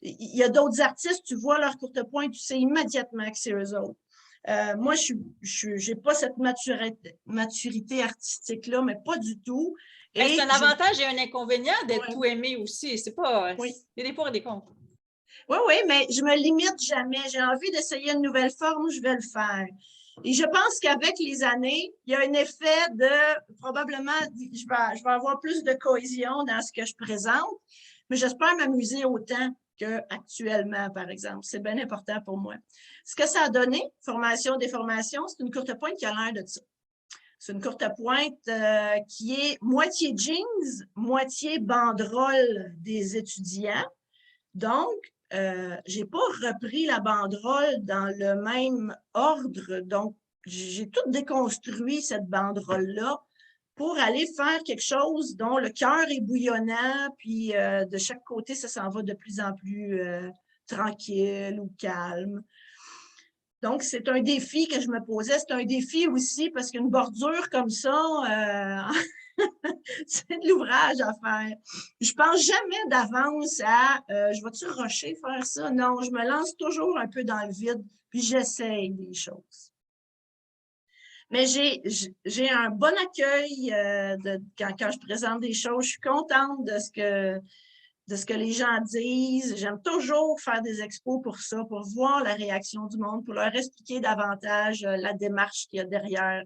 il y a d'autres artistes, tu vois leur Courtepointe, tu sais immédiatement que c'est eux autres. Moi, je n'ai pas cette maturité artistique-là, mais pas du tout. C'est un avantage et un inconvénient d'être tout aimé aussi. C'est pas… Il y a des pour et des contre. Oui, mais je ne me limite jamais. J'ai envie d'essayer une nouvelle forme, je vais le faire. Et je pense qu'avec les années, il y a un effet de probablement, je vais avoir plus de cohésion dans ce que je présente, mais j'espère m'amuser autant qu'actuellement, par exemple. C'est bien important pour moi. Ce que ça a donné, formation, déformation, c'est une courte pointe qui a l'air de ça. C'est une courte pointe qui est moitié jeans, moitié banderole des étudiants. Donc, j'ai pas repris la banderole dans le même ordre. Donc, j'ai tout déconstruit cette banderole-là pour aller faire quelque chose dont le cœur est bouillonnant, puis de chaque côté, ça s'en va de plus en plus tranquille ou calme. Donc, c'est un défi que je me posais. C'est un défi aussi parce qu'une bordure comme ça, c'est de l'ouvrage à faire. Je pense jamais d'avance à je vais-tu rusher faire ça? Non, je me lance toujours un peu dans le vide, puis j'essaye des choses. Mais j'ai un bon accueil quand je présente des choses. Je suis contente de ce que les gens disent. J'aime toujours faire des expos pour ça, pour voir la réaction du monde, pour leur expliquer davantage la démarche qu'il y a derrière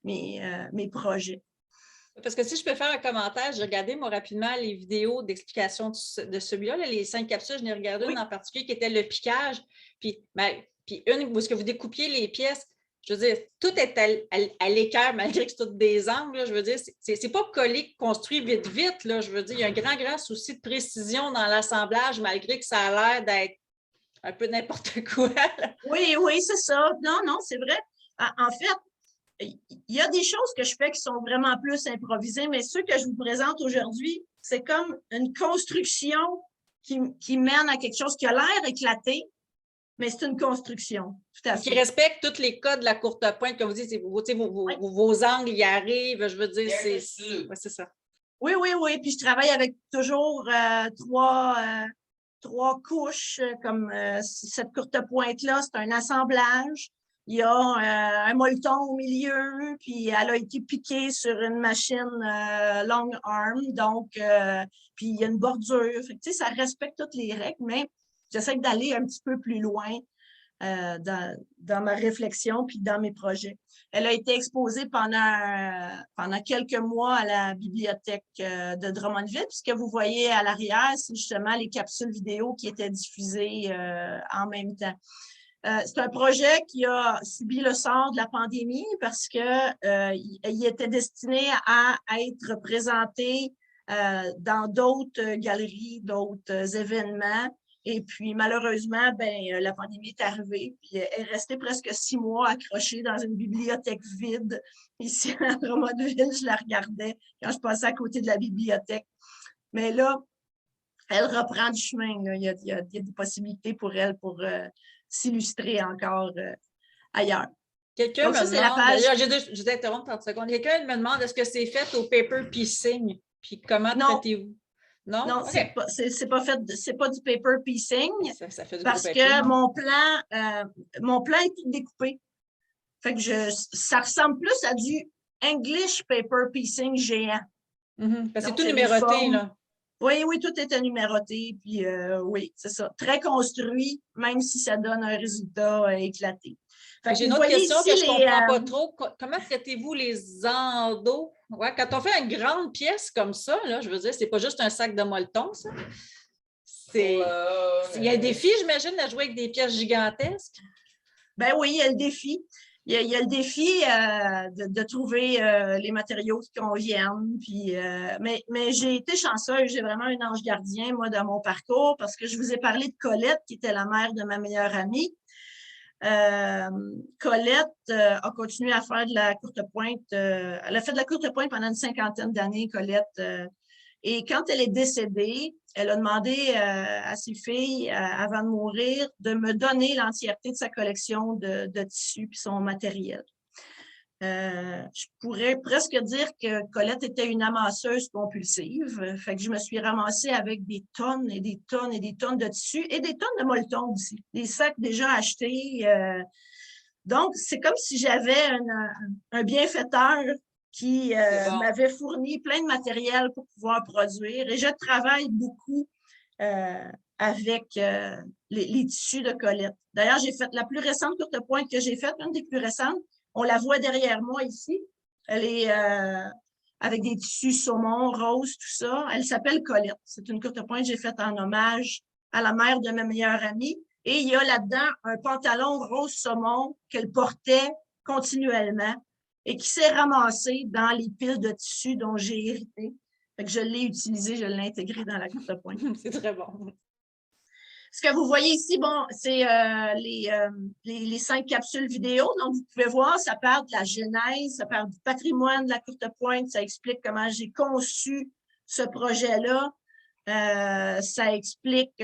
mes projets. Parce que si je peux faire un commentaire, j'ai regardé moi rapidement les vidéos d'explication de celui-là, là, les 5 capsules, je n'ai regardé une en particulier qui était le piquage, puis une où est-ce que vous découpiez les pièces. Je veux dire, tout est à l'équerre, malgré que c'est tout des angles. Là, je veux dire, c'est pas collé, construit vite. Là, je veux dire, il y a un grand souci de précision dans l'assemblage, malgré que ça a l'air d'être un peu n'importe quoi. Là. Oui, c'est ça. Non, c'est vrai. En fait, il y a des choses que je fais qui sont vraiment plus improvisées, mais ceux que je vous présente aujourd'hui, c'est comme une construction qui mène à quelque chose qui a l'air éclaté, mais c'est une construction. Tout à fait. Qui respecte tous les codes de la courte pointe, comme vous dites, vos angles y arrivent, je veux dire, c'est ça. Oui. Puis je travaille avec toujours trois couches, comme cette courte pointe-là, c'est un assemblage. Il y a un molleton au milieu, puis elle a été piquée sur une machine long arm, donc puis il y a une bordure. Fait que, ça respecte toutes les règles, mais j'essaie d'aller un petit peu plus loin dans ma réflexion puis dans mes projets. Elle a été exposée pendant quelques mois à la bibliothèque de Drummondville. Puis ce que vous voyez à l'arrière, c'est justement les capsules vidéo qui étaient diffusées en même temps. C'est un projet qui a subi le sort de la pandémie parce que il était destiné à être présenté dans d'autres galeries, d'autres événements. Et puis, malheureusement, la pandémie est arrivée, puis elle est restée presque 6 mois accrochée dans une bibliothèque vide. Ici, à Drummondville, je la regardais quand je passais à côté de la bibliothèque. Mais là, elle reprend du chemin. Là. Il y a des possibilités pour elle pour s'illustrer encore ailleurs. Quelqu'un me demande, je vais interrompre 30 secondes. Quelqu'un me demande est-ce que c'est fait au paper piecing? Puis comment traitez-vous? Non, okay. c'est pas fait, c'est pas du paper piecing ça fait du parce papier, que mon plan est tout découpé. Fait que ça ressemble plus à du English paper piecing géant. Parce que c'est tout numéroté, là. Oui, tout était numéroté, puis oui, c'est ça. Très construit, même si ça donne un résultat éclaté. J'ai une autre question que je ne comprends pas trop. Comment traitez-vous les endos? Ouais, quand on fait une grande pièce comme ça, là, je veux dire, c'est pas juste un sac de molleton, ça. Il y a un défi, j'imagine, à jouer avec des pièces gigantesques. Ben oui, il y a le défi. Il y a le défi de trouver les matériaux qui conviennent. Puis, mais j'ai été chanceuse. J'ai vraiment un ange gardien, moi, dans mon parcours, parce que je vous ai parlé de Colette, qui était la mère de ma meilleure amie. Colette a continué à faire de la courte pointe. Elle a fait de la courte pointe pendant une 50aine d'années, Colette. Et quand elle est décédée, elle a demandé à ses filles, avant de mourir, de me donner l'entièreté de sa collection de tissus et son matériel. Je pourrais presque dire que Colette était une amasseuse compulsive. Fait que je me suis ramassée avec des tonnes et des tonnes et des tonnes de tissus et des tonnes de molletons aussi. Des sacs déjà achetés. Donc, c'est comme si j'avais un bienfaiteur qui m'avait fourni plein de matériel pour pouvoir produire. Et je travaille beaucoup avec les tissus de Colette. D'ailleurs, j'ai fait la plus récente courte pointe que j'ai faite, une des plus récentes. On la voit derrière moi ici. Elle est avec des tissus saumon, rose, tout ça. Elle s'appelle Colette. C'est une courte pointe que j'ai faite en hommage à la mère de ma meilleure amie. Et il y a là-dedans un pantalon rose saumon qu'elle portait continuellement et qui s'est ramassé dans les piles de tissus dont j'ai hérité. Fait que je l'ai utilisé, je l'ai intégré dans la courte pointe. C'est très bon. Ce que vous voyez ici, bon, c'est les 5 capsules vidéo. Donc, vous pouvez voir, ça parle de la genèse, ça parle du patrimoine de la courte pointe, ça explique comment j'ai conçu ce projet-là. Ça explique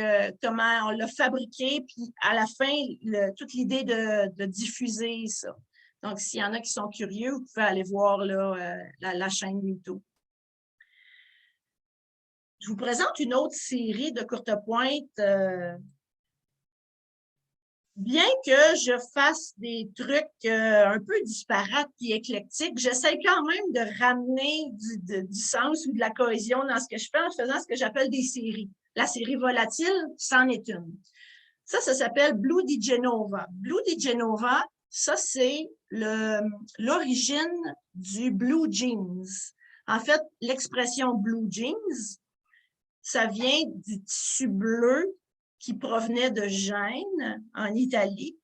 comment on l'a fabriqué, puis à la fin, toute l'idée de diffuser ça. Donc, s'il y en a qui sont curieux, vous pouvez aller voir là, la chaîne YouTube. Je vous présente une autre série de courte pointe. Bien que je fasse des trucs un peu disparates et éclectiques, j'essaie quand même de ramener du sens ou de la cohésion dans ce que je fais en faisant ce que j'appelle des séries. La série volatile, c'en est une. Ça s'appelle Blue di Genova. Blue di Genova, ça, c'est l'origine du blue jeans. En fait, l'expression blue jeans, ça vient du tissu bleu qui provenait de Gênes, en Italie.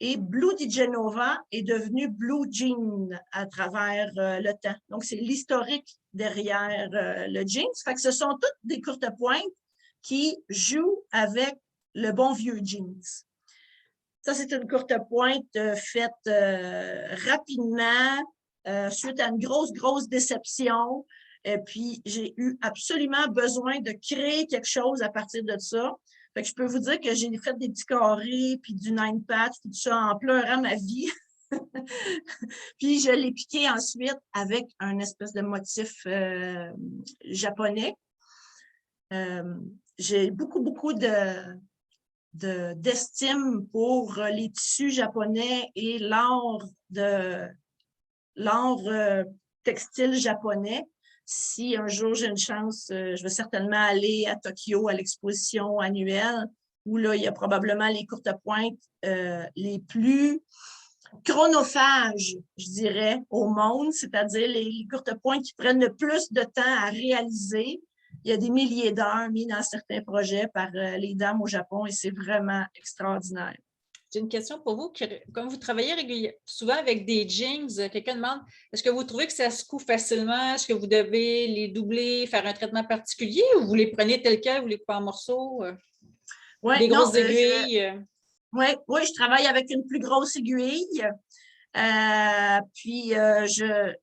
Et Blue di Genova est devenu Blue Jean à travers le temps. Donc, c'est l'historique derrière le jeans. Fait que ce sont toutes des courtes pointes qui jouent avec le bon vieux jeans. Ça, c'est une courte pointe faite rapidement, suite à une grosse déception. Et puis, j'ai eu absolument besoin de créer quelque chose à partir de ça. Fait que je peux vous dire que j'ai fait des petits carrés, puis du 9 patch, tout ça en pleurant ma vie. Puis, je l'ai piqué ensuite avec un espèce de motif japonais. J'ai beaucoup d'estime pour les tissus japonais et l'art textile japonais. Si un jour j'ai une chance, je vais certainement aller à Tokyo à l'exposition annuelle où là, il y a probablement les courtes pointes les plus chronophages, je dirais, au monde, c'est-à-dire les courtes pointes qui prennent le plus de temps à réaliser. Il y a des milliers d'heures mis dans certains projets par les dames au Japon et c'est vraiment extraordinaire. J'ai une question pour vous. Comme vous travaillez souvent avec des jeans, quelqu'un demande, est-ce que vous trouvez que ça se coud facilement? Est-ce que vous devez les doubler, faire un traitement particulier ou vous les prenez tel quel, vous les coupez en morceaux? Des grosses aiguilles? Oui, je travaille avec une plus grosse aiguille. Puis, je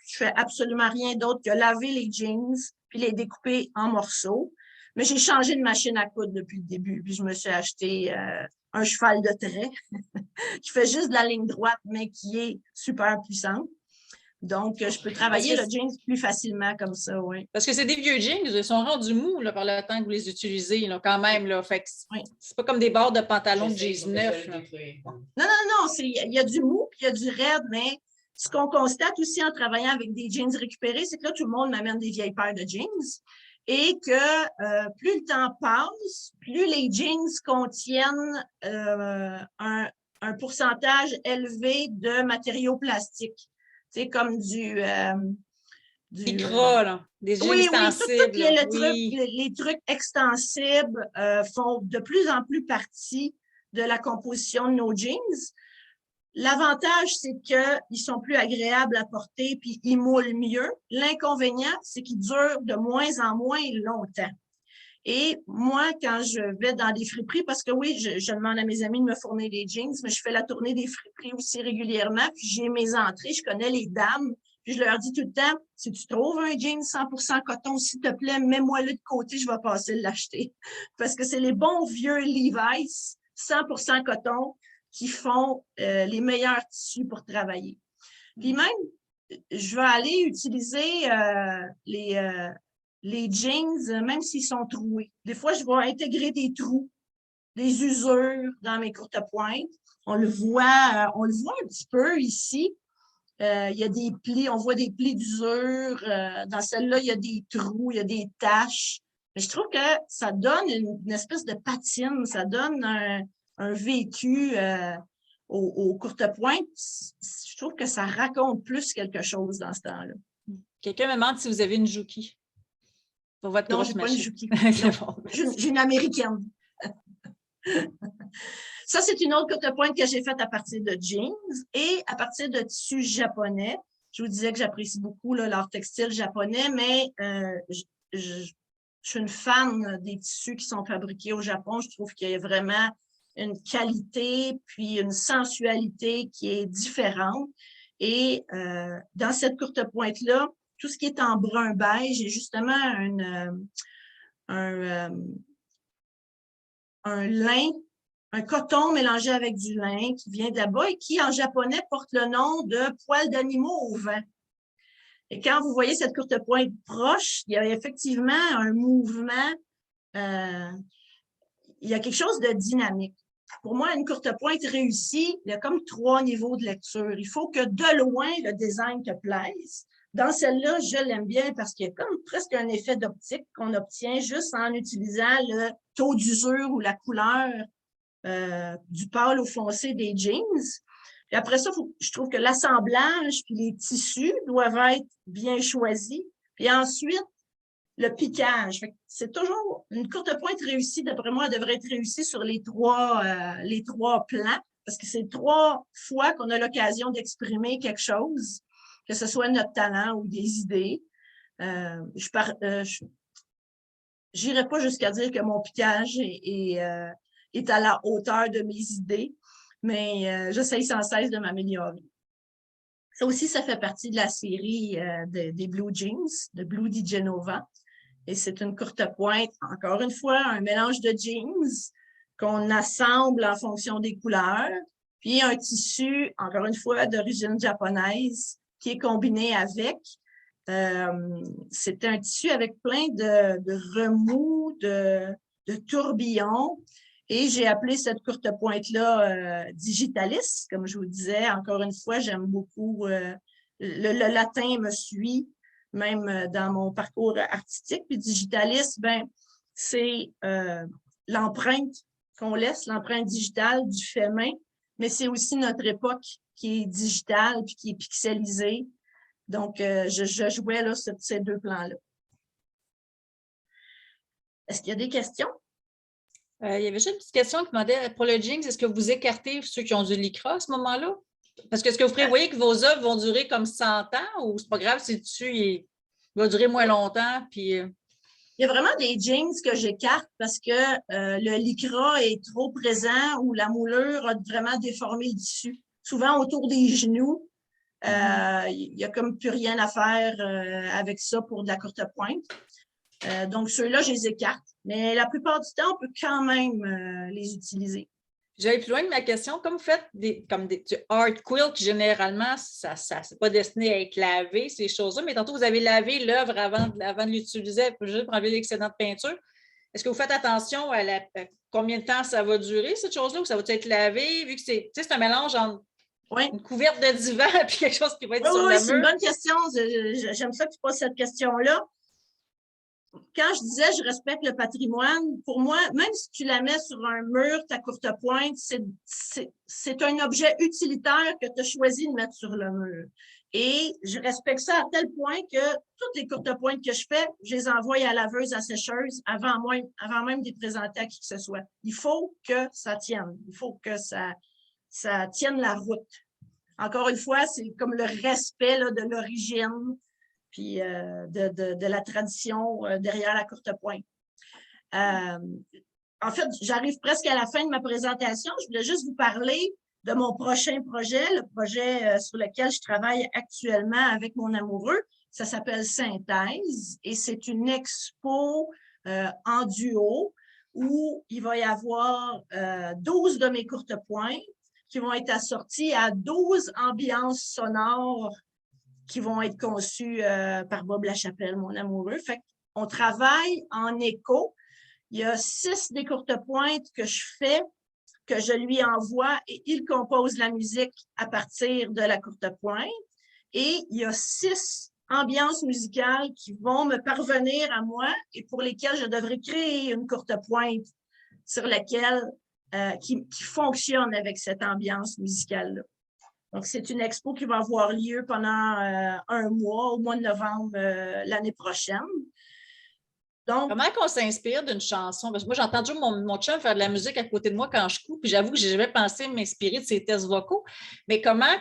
fais absolument rien d'autre que laver les jeans puis les découper en morceaux. Mais j'ai changé de machine à coudre depuis le début. Puis, je me suis acheté un cheval de trait qui fait juste de la ligne droite, mais qui est super puissante. Donc, je peux travailler le jeans plus facilement comme ça, oui. Parce que c'est des vieux jeans, ils sont rendus mous là, par le temps que vous les utilisez, là, quand même. Là, fait que c'est pas comme des bords de pantalon de jeans neufs. Non, il y a du mou puis il y a du raide, mais ce qu'on constate aussi en travaillant avec des jeans récupérés, c'est que là, tout le monde m'amène des vieilles paires de jeans et que plus le temps passe, plus les jeans contiennent un pourcentage élevé de matériaux plastiques. C'est comme du Micro, là, des jeans extensibles. Les trucs extensibles font de plus en plus partie de la composition de nos jeans. L'avantage, c'est qu'ils sont plus agréables à porter puis ils moulent mieux. L'inconvénient, c'est qu'ils durent de moins en moins longtemps. Et moi, quand je vais dans des friperies, parce que oui, je demande à mes amis de me fournir des jeans, mais je fais la tournée des friperies aussi régulièrement, puis j'ai mes entrées, je connais les dames, puis je leur dis tout le temps, si tu trouves un jean 100% coton, s'il te plaît, mets-moi-le de côté, je vais passer l'acheter. Parce que c'est les bons vieux Levi's 100% coton qui font les meilleurs tissus pour travailler. Puis même, je vais aller utiliser les jeans, même s'ils sont troués. Des fois, je vais intégrer des trous, des usures dans mes courtes pointes. On le voit un petit peu ici. Il y a des plis, on voit des plis d'usure. Dans celle-là, il y a des trous, il y a des taches. Mais je trouve que ça donne une espèce de patine, ça donne un vécu aux courtes pointes. Je trouve que ça raconte plus quelque chose dans ce temps-là. Quelqu'un me demande si vous avez une Juki pour votre Non, grosse j'ai pas une machine. Juki. C'est bon. J'ai une américaine. Ça, c'est une autre courte pointe que j'ai faite à partir de jeans et à partir de tissus japonais. Je vous disais que j'apprécie beaucoup l'art textile japonais, mais je suis une fan des tissus qui sont fabriqués au Japon. Je trouve qu'il y a vraiment une qualité puis une sensualité qui est différente. Et dans cette courte pointe-là, tout ce qui est en brun beige est justement un lin, un coton mélangé avec du lin qui vient de là-bas et qui, en japonais, porte le nom de poil d'animaux au vent. Et quand vous voyez cette courte pointe proche, il y a effectivement un mouvement, il y a quelque chose de dynamique. Pour moi, une courte pointe réussie, il y a comme 3 niveaux de lecture. Il faut que de loin, le design te plaise. Dans celle-là, je l'aime bien parce qu'il y a comme presque un effet d'optique qu'on obtient juste en utilisant le taux d'usure ou la couleur du pâle au foncé des jeans. Puis après ça, je trouve que l'assemblage puis les tissus doivent être bien choisis. Puis ensuite, le piquage. C'est toujours une courte pointe réussie, d'après moi, elle devrait être réussie sur les trois plans, parce que c'est 3 fois qu'on a l'occasion d'exprimer quelque chose, que ce soit notre talent ou des idées. J'irai pas jusqu'à dire que mon piquage est à la hauteur de mes idées, mais j'essaye sans cesse de m'améliorer. Ça aussi, ça fait partie de la série des Blue Jeans, de Blue Di Genova. Et c'est une courte pointe, encore une fois, un mélange de jeans qu'on assemble en fonction des couleurs, puis un tissu, encore une fois, d'origine japonaise qui est combiné avec. C'est un tissu avec plein de remous, de tourbillons. Et j'ai appelé cette courte pointe-là Digitalis. Comme je vous disais, encore une fois, j'aime beaucoup, le latin me suit, même dans mon parcours artistique. Puis Digitalis, ben, c'est l'empreinte qu'on laisse, l'empreinte digitale du fait main, mais c'est aussi notre époque qui est digitale puis qui est pixelisée. Donc, je jouais là sur ces 2 plans-là. Est-ce qu'il y a des questions? Il y avait juste une petite question qui demandait, pour le jeans, est-ce que vous écartez ceux qui ont du lycra à ce moment-là? Parce que est-ce que vous prévoyez que vos œuvres vont durer comme 100 ans ou c'est pas grave si le dessus il va durer moins longtemps? Puis... Il y a vraiment des jeans que j'écarte parce que le lycra est trop présent ou la moulure a vraiment déformé le tissu. Souvent autour des genoux, il n'y a comme plus rien à faire avec ça pour de la courte pointe. Donc, ceux-là, je les écarte. Mais la plupart du temps, on peut quand même les utiliser. J'allais plus loin de ma question. Comme vous faites du art quilt, généralement, ça c'est pas destiné à être lavé, ces choses-là, mais tantôt, vous avez lavé l'œuvre avant de l'utiliser, juste pour enlever l'excédent de peinture. Est-ce que vous faites attention à combien de temps ça va durer, cette chose-là, ou ça va être lavé, vu que c'est un mélange entre une couverte de divan et quelque chose qui va être sur le mur? Oui, c'est une bonne question. J'aime ça que tu poses cette question-là. Quand je disais je respecte le patrimoine, pour moi, même si tu la mets sur un mur, ta courte pointe, c'est un objet utilitaire que tu as choisi de mettre sur le mur. Et je respecte ça à tel point que toutes les courtes pointes que je fais, je les envoie à laveuse, à sécheuse avant même de les présenter à qui que ce soit. Il faut que ça tienne. Il faut que ça tienne la route. Encore une fois, c'est comme le respect là, de l'origine puis de la tradition derrière la courte pointe. En fait, j'arrive presque à la fin de ma présentation. Je voulais juste vous parler de mon prochain projet, le projet sur lequel je travaille actuellement avec mon amoureux. Ça s'appelle Synthèse et c'est une expo en duo où il va y avoir 12 de mes courtes pointes qui vont être assorties à 12 ambiances sonores qui vont être conçus par Bob Lachapelle, mon amoureux. Fait qu'on travaille en écho. Il y a 6 des courtes pointes que je fais, que je lui envoie et il compose la musique à partir de la courte pointe. Et il y a 6 ambiances musicales qui vont me parvenir à moi et pour lesquelles je devrais créer une courte pointe sur laquelle qui fonctionne avec cette ambiance musicale-là. Donc, c'est une expo qui va avoir lieu pendant un mois, au mois de novembre l'année prochaine. Donc, comment qu'on s'inspire d'une chanson? Parce que moi, j'ai entendu mon chum faire de la musique à côté de moi quand je couds, puis j'avoue que je n'ai jamais pensé m'inspirer de ses tests vocaux. Mais comment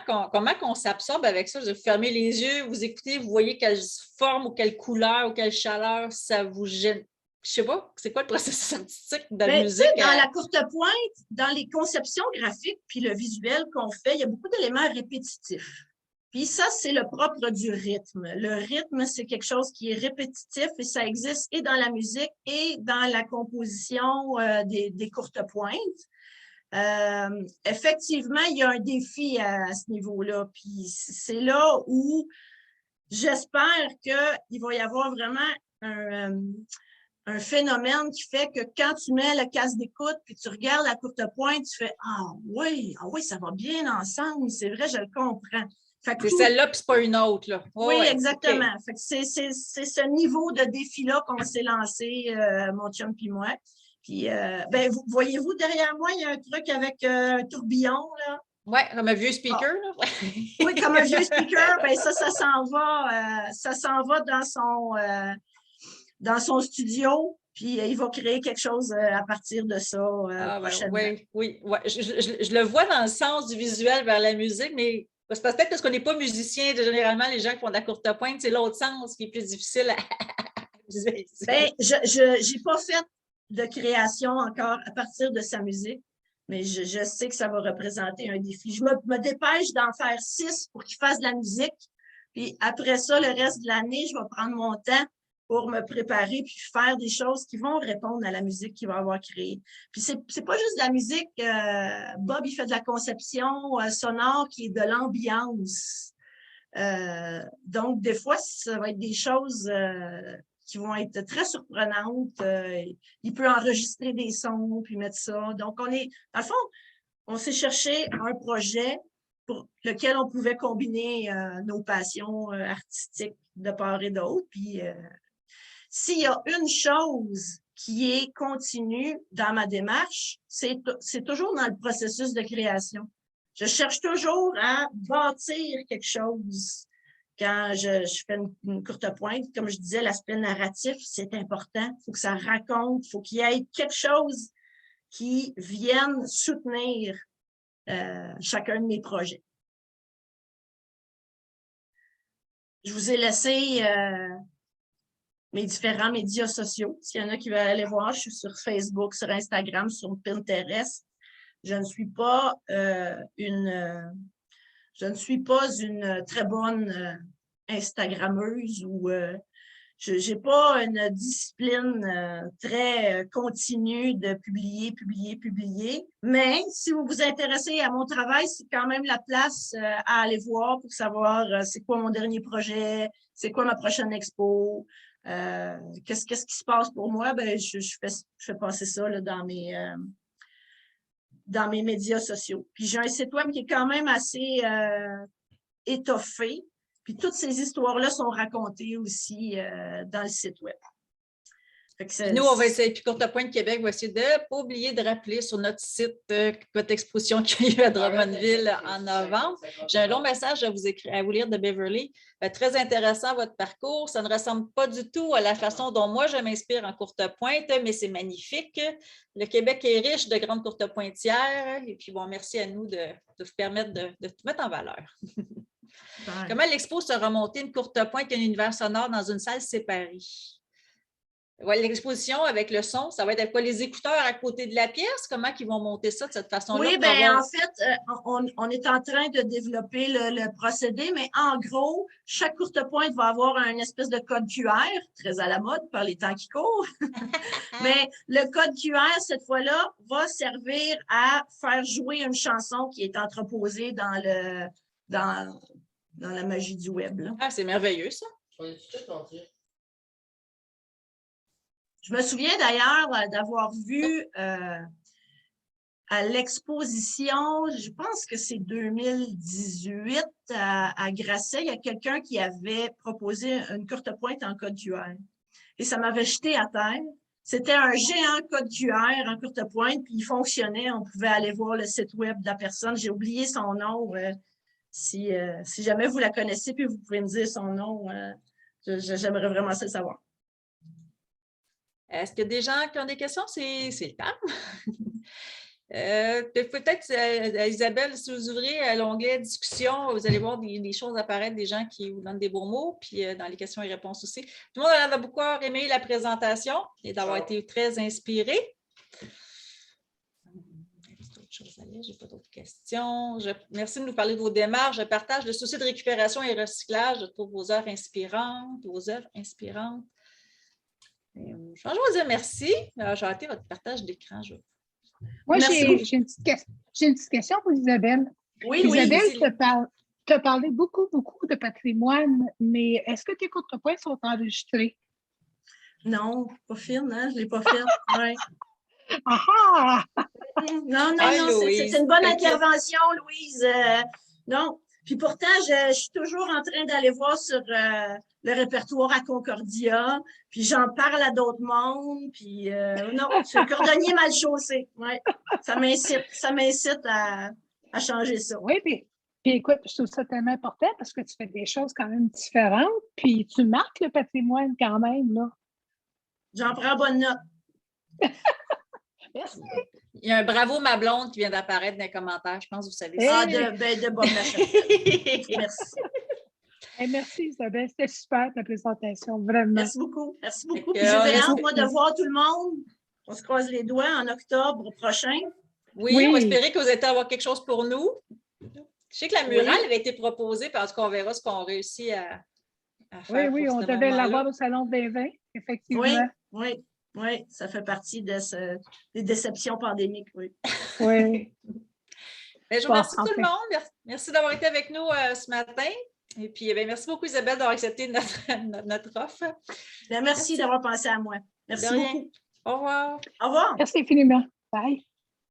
qu'on s'absorbe avec ça? Vous fermez les yeux, vous écoutez, vous voyez quelle forme ou quelle couleur ou quelle chaleur ça vous gêne. Je sais pas, c'est quoi le processus artistique de la musique? Dans la courte pointe, dans les conceptions graphiques puis le visuel qu'on fait, il y a beaucoup d'éléments répétitifs. Puis ça, c'est le propre du rythme. Le rythme, c'est quelque chose qui est répétitif et ça existe et dans la musique et dans la composition des courtes pointes. Effectivement, il y a un défi à ce niveau-là. Puis c'est là où j'espère qu'il va y avoir vraiment un phénomène qui fait que quand tu mets le casque d'écoute puis tu regardes la courte pointe, tu fais ah oui, ça va bien ensemble, c'est vrai, je le comprends. C'est celle-là, puis c'est pas une autre. Là. Oui, exactement. Okay. C'est ce niveau de défi-là qu'on s'est lancé, mon chum puis moi. Puis, voyez-vous, derrière moi, il y a un truc avec un tourbillon, là. Oui, comme un vieux speaker. Là. Oui, comme un vieux speaker. Ça s'en va dans son studio. Puis, il va créer quelque chose à partir de ça prochainement. Oui. Je le vois dans le sens du visuel vers la musique, mais c'est peut-être parce qu'on n'est pas musicien. Généralement, les gens qui font de la courte pointe, c'est l'autre sens qui est plus difficile à visualiser. Je n'ai pas fait de création encore à partir de sa musique, mais je sais que ça va représenter un défi. Je me dépêche d'en faire 6 pour qu'il fasse de la musique. Puis après ça, le reste de l'année, je vais prendre mon temps pour me préparer puis faire des choses qui vont répondre à la musique qu'il va avoir créée. Puis c'est pas juste de la musique. Bob, il fait de la conception sonore qui est de l'ambiance. Donc, des fois, ça va être des choses qui vont être très surprenantes. Il peut enregistrer des sons puis mettre ça. Donc, dans le fond, on s'est cherché un projet pour lequel on pouvait combiner nos passions artistiques de part et d'autre. Puis, s'il y a une chose qui est continue dans ma démarche, c'est toujours dans le processus de création. Je cherche toujours à bâtir quelque chose. Quand je fais une courte pointe, comme je disais, l'aspect narratif, c'est important. Il faut que ça raconte, il faut qu'il y ait quelque chose qui vienne soutenir chacun de mes projets. Je vous ai laissé mes différents médias sociaux. S'il y en a qui veulent aller voir, je suis sur Facebook, sur Instagram, sur Pinterest. Je ne suis pas une très bonne Instagrammeuse ou je n'ai pas une discipline très continue de publier. Mais si vous vous intéressez à mon travail, c'est quand même la place à aller voir pour savoir c'est quoi mon dernier projet, c'est quoi ma prochaine expo, qu'est-ce qui se passe pour moi. Je fais passer ça là, dans mes médias sociaux. Puis j'ai un site web qui est quand même assez étoffé. Puis toutes ces histoires-là sont racontées aussi dans le site web. Nous, on va essayer, puis Courte Pointe Québec va essayer de ne pas oublier de rappeler sur notre site votre exposition qu'il y a eu à Drummondville en novembre. J'ai un long message à vous lire de Beverly. Très intéressant votre parcours. Ça ne ressemble pas du tout à la façon dont moi je m'inspire en courte pointe, mais c'est magnifique. Le Québec est riche de grandes courtes pointières. Et puis bon, merci à nous de vous permettre de tout mettre en valeur. Comment l'expo sera montée une courte pointe et un univers sonore dans une salle séparée? Ouais, l'exposition avec le son, ça va être quoi? Les écouteurs à côté de la pièce? Comment ils vont monter ça de cette façon-là? Oui, bien, en fait, on est en train de développer le procédé, mais en gros, chaque courte pointe va avoir un espèce de code QR, très à la mode par les temps qui courent. Mais le code QR, cette fois-là, va servir à faire jouer une chanson qui est entreposée dans la magie du web. Là. Ah, c'est merveilleux, ça. Je me souviens d'ailleurs d'avoir vu à l'exposition, je pense que c'est 2018 à Grasset, il y a quelqu'un qui avait proposé une courte pointe en code QR. Et ça m'avait jeté à terre. C'était un géant code QR en courte pointe, puis il fonctionnait. On pouvait aller voir le site web de la personne. J'ai oublié son nom. Si jamais vous la connaissez, puis vous pouvez me dire son nom, j'aimerais vraiment ça le savoir. Est-ce qu'il y a des gens qui ont des questions? C'est le temps. Peut-être, Isabelle, si vous ouvrez l'onglet discussion, vous allez voir des choses apparaître, des gens qui vous donnent des beaux mots, puis dans les questions et réponses aussi. Tout le monde a beaucoup aimé la présentation et d'avoir été très inspiré. Je n'ai pas d'autres questions. Merci de nous parler de vos démarches. Je partage le souci de récupération et recyclage. Je trouve vos œuvres inspirantes. Je vais vous dire merci. J'ai hâté votre partage d'écran. Moi, j'ai une petite question pour Isabelle. Oui, Isabelle te parlait beaucoup de patrimoine, mais est-ce que tes contrepoints sont enregistrés? Non, pas fine, hein? Je ne l'ai pas fait. Ouais. Ah! Non, c'est une bonne intervention, Louise. Non. Puis pourtant, je suis toujours en train d'aller voir sur le répertoire à Concordia, puis j'en parle à d'autres mondes, puis non, c'est un cordonnier mal chaussé. Ouais. Ça m'incite à changer ça. Oui, puis écoute, je trouve ça tellement important parce que tu fais des choses quand même différentes, puis tu marques le patrimoine quand même, là. J'en prends bonne note. Merci. Il y a un bravo ma blonde qui vient d'apparaître dans les commentaires. Je pense que vous savez ça. De bonne Merci. Merci Isabelle, c'était super ta présentation, vraiment. Merci beaucoup. Merci beaucoup. J'ai hâte, moi, de voir tout le monde. On se croise les doigts en octobre prochain. Oui, on va espérer que vous allez avoir quelque chose pour nous. Je sais que la murale avait été proposée, parce qu'on verra ce qu'on réussit à faire. Oui, on devait l'avoir au Salon des vins, effectivement. Oui, ça fait partie des déceptions pandémiques, oui. Oui. Je vous remercie tout le monde. Merci d'avoir été avec nous ce matin. Et puis, merci beaucoup, Isabelle, d'avoir accepté notre offre. Merci d'avoir pensé à moi. Merci beaucoup. Au revoir. Au revoir. Merci infiniment. Bye.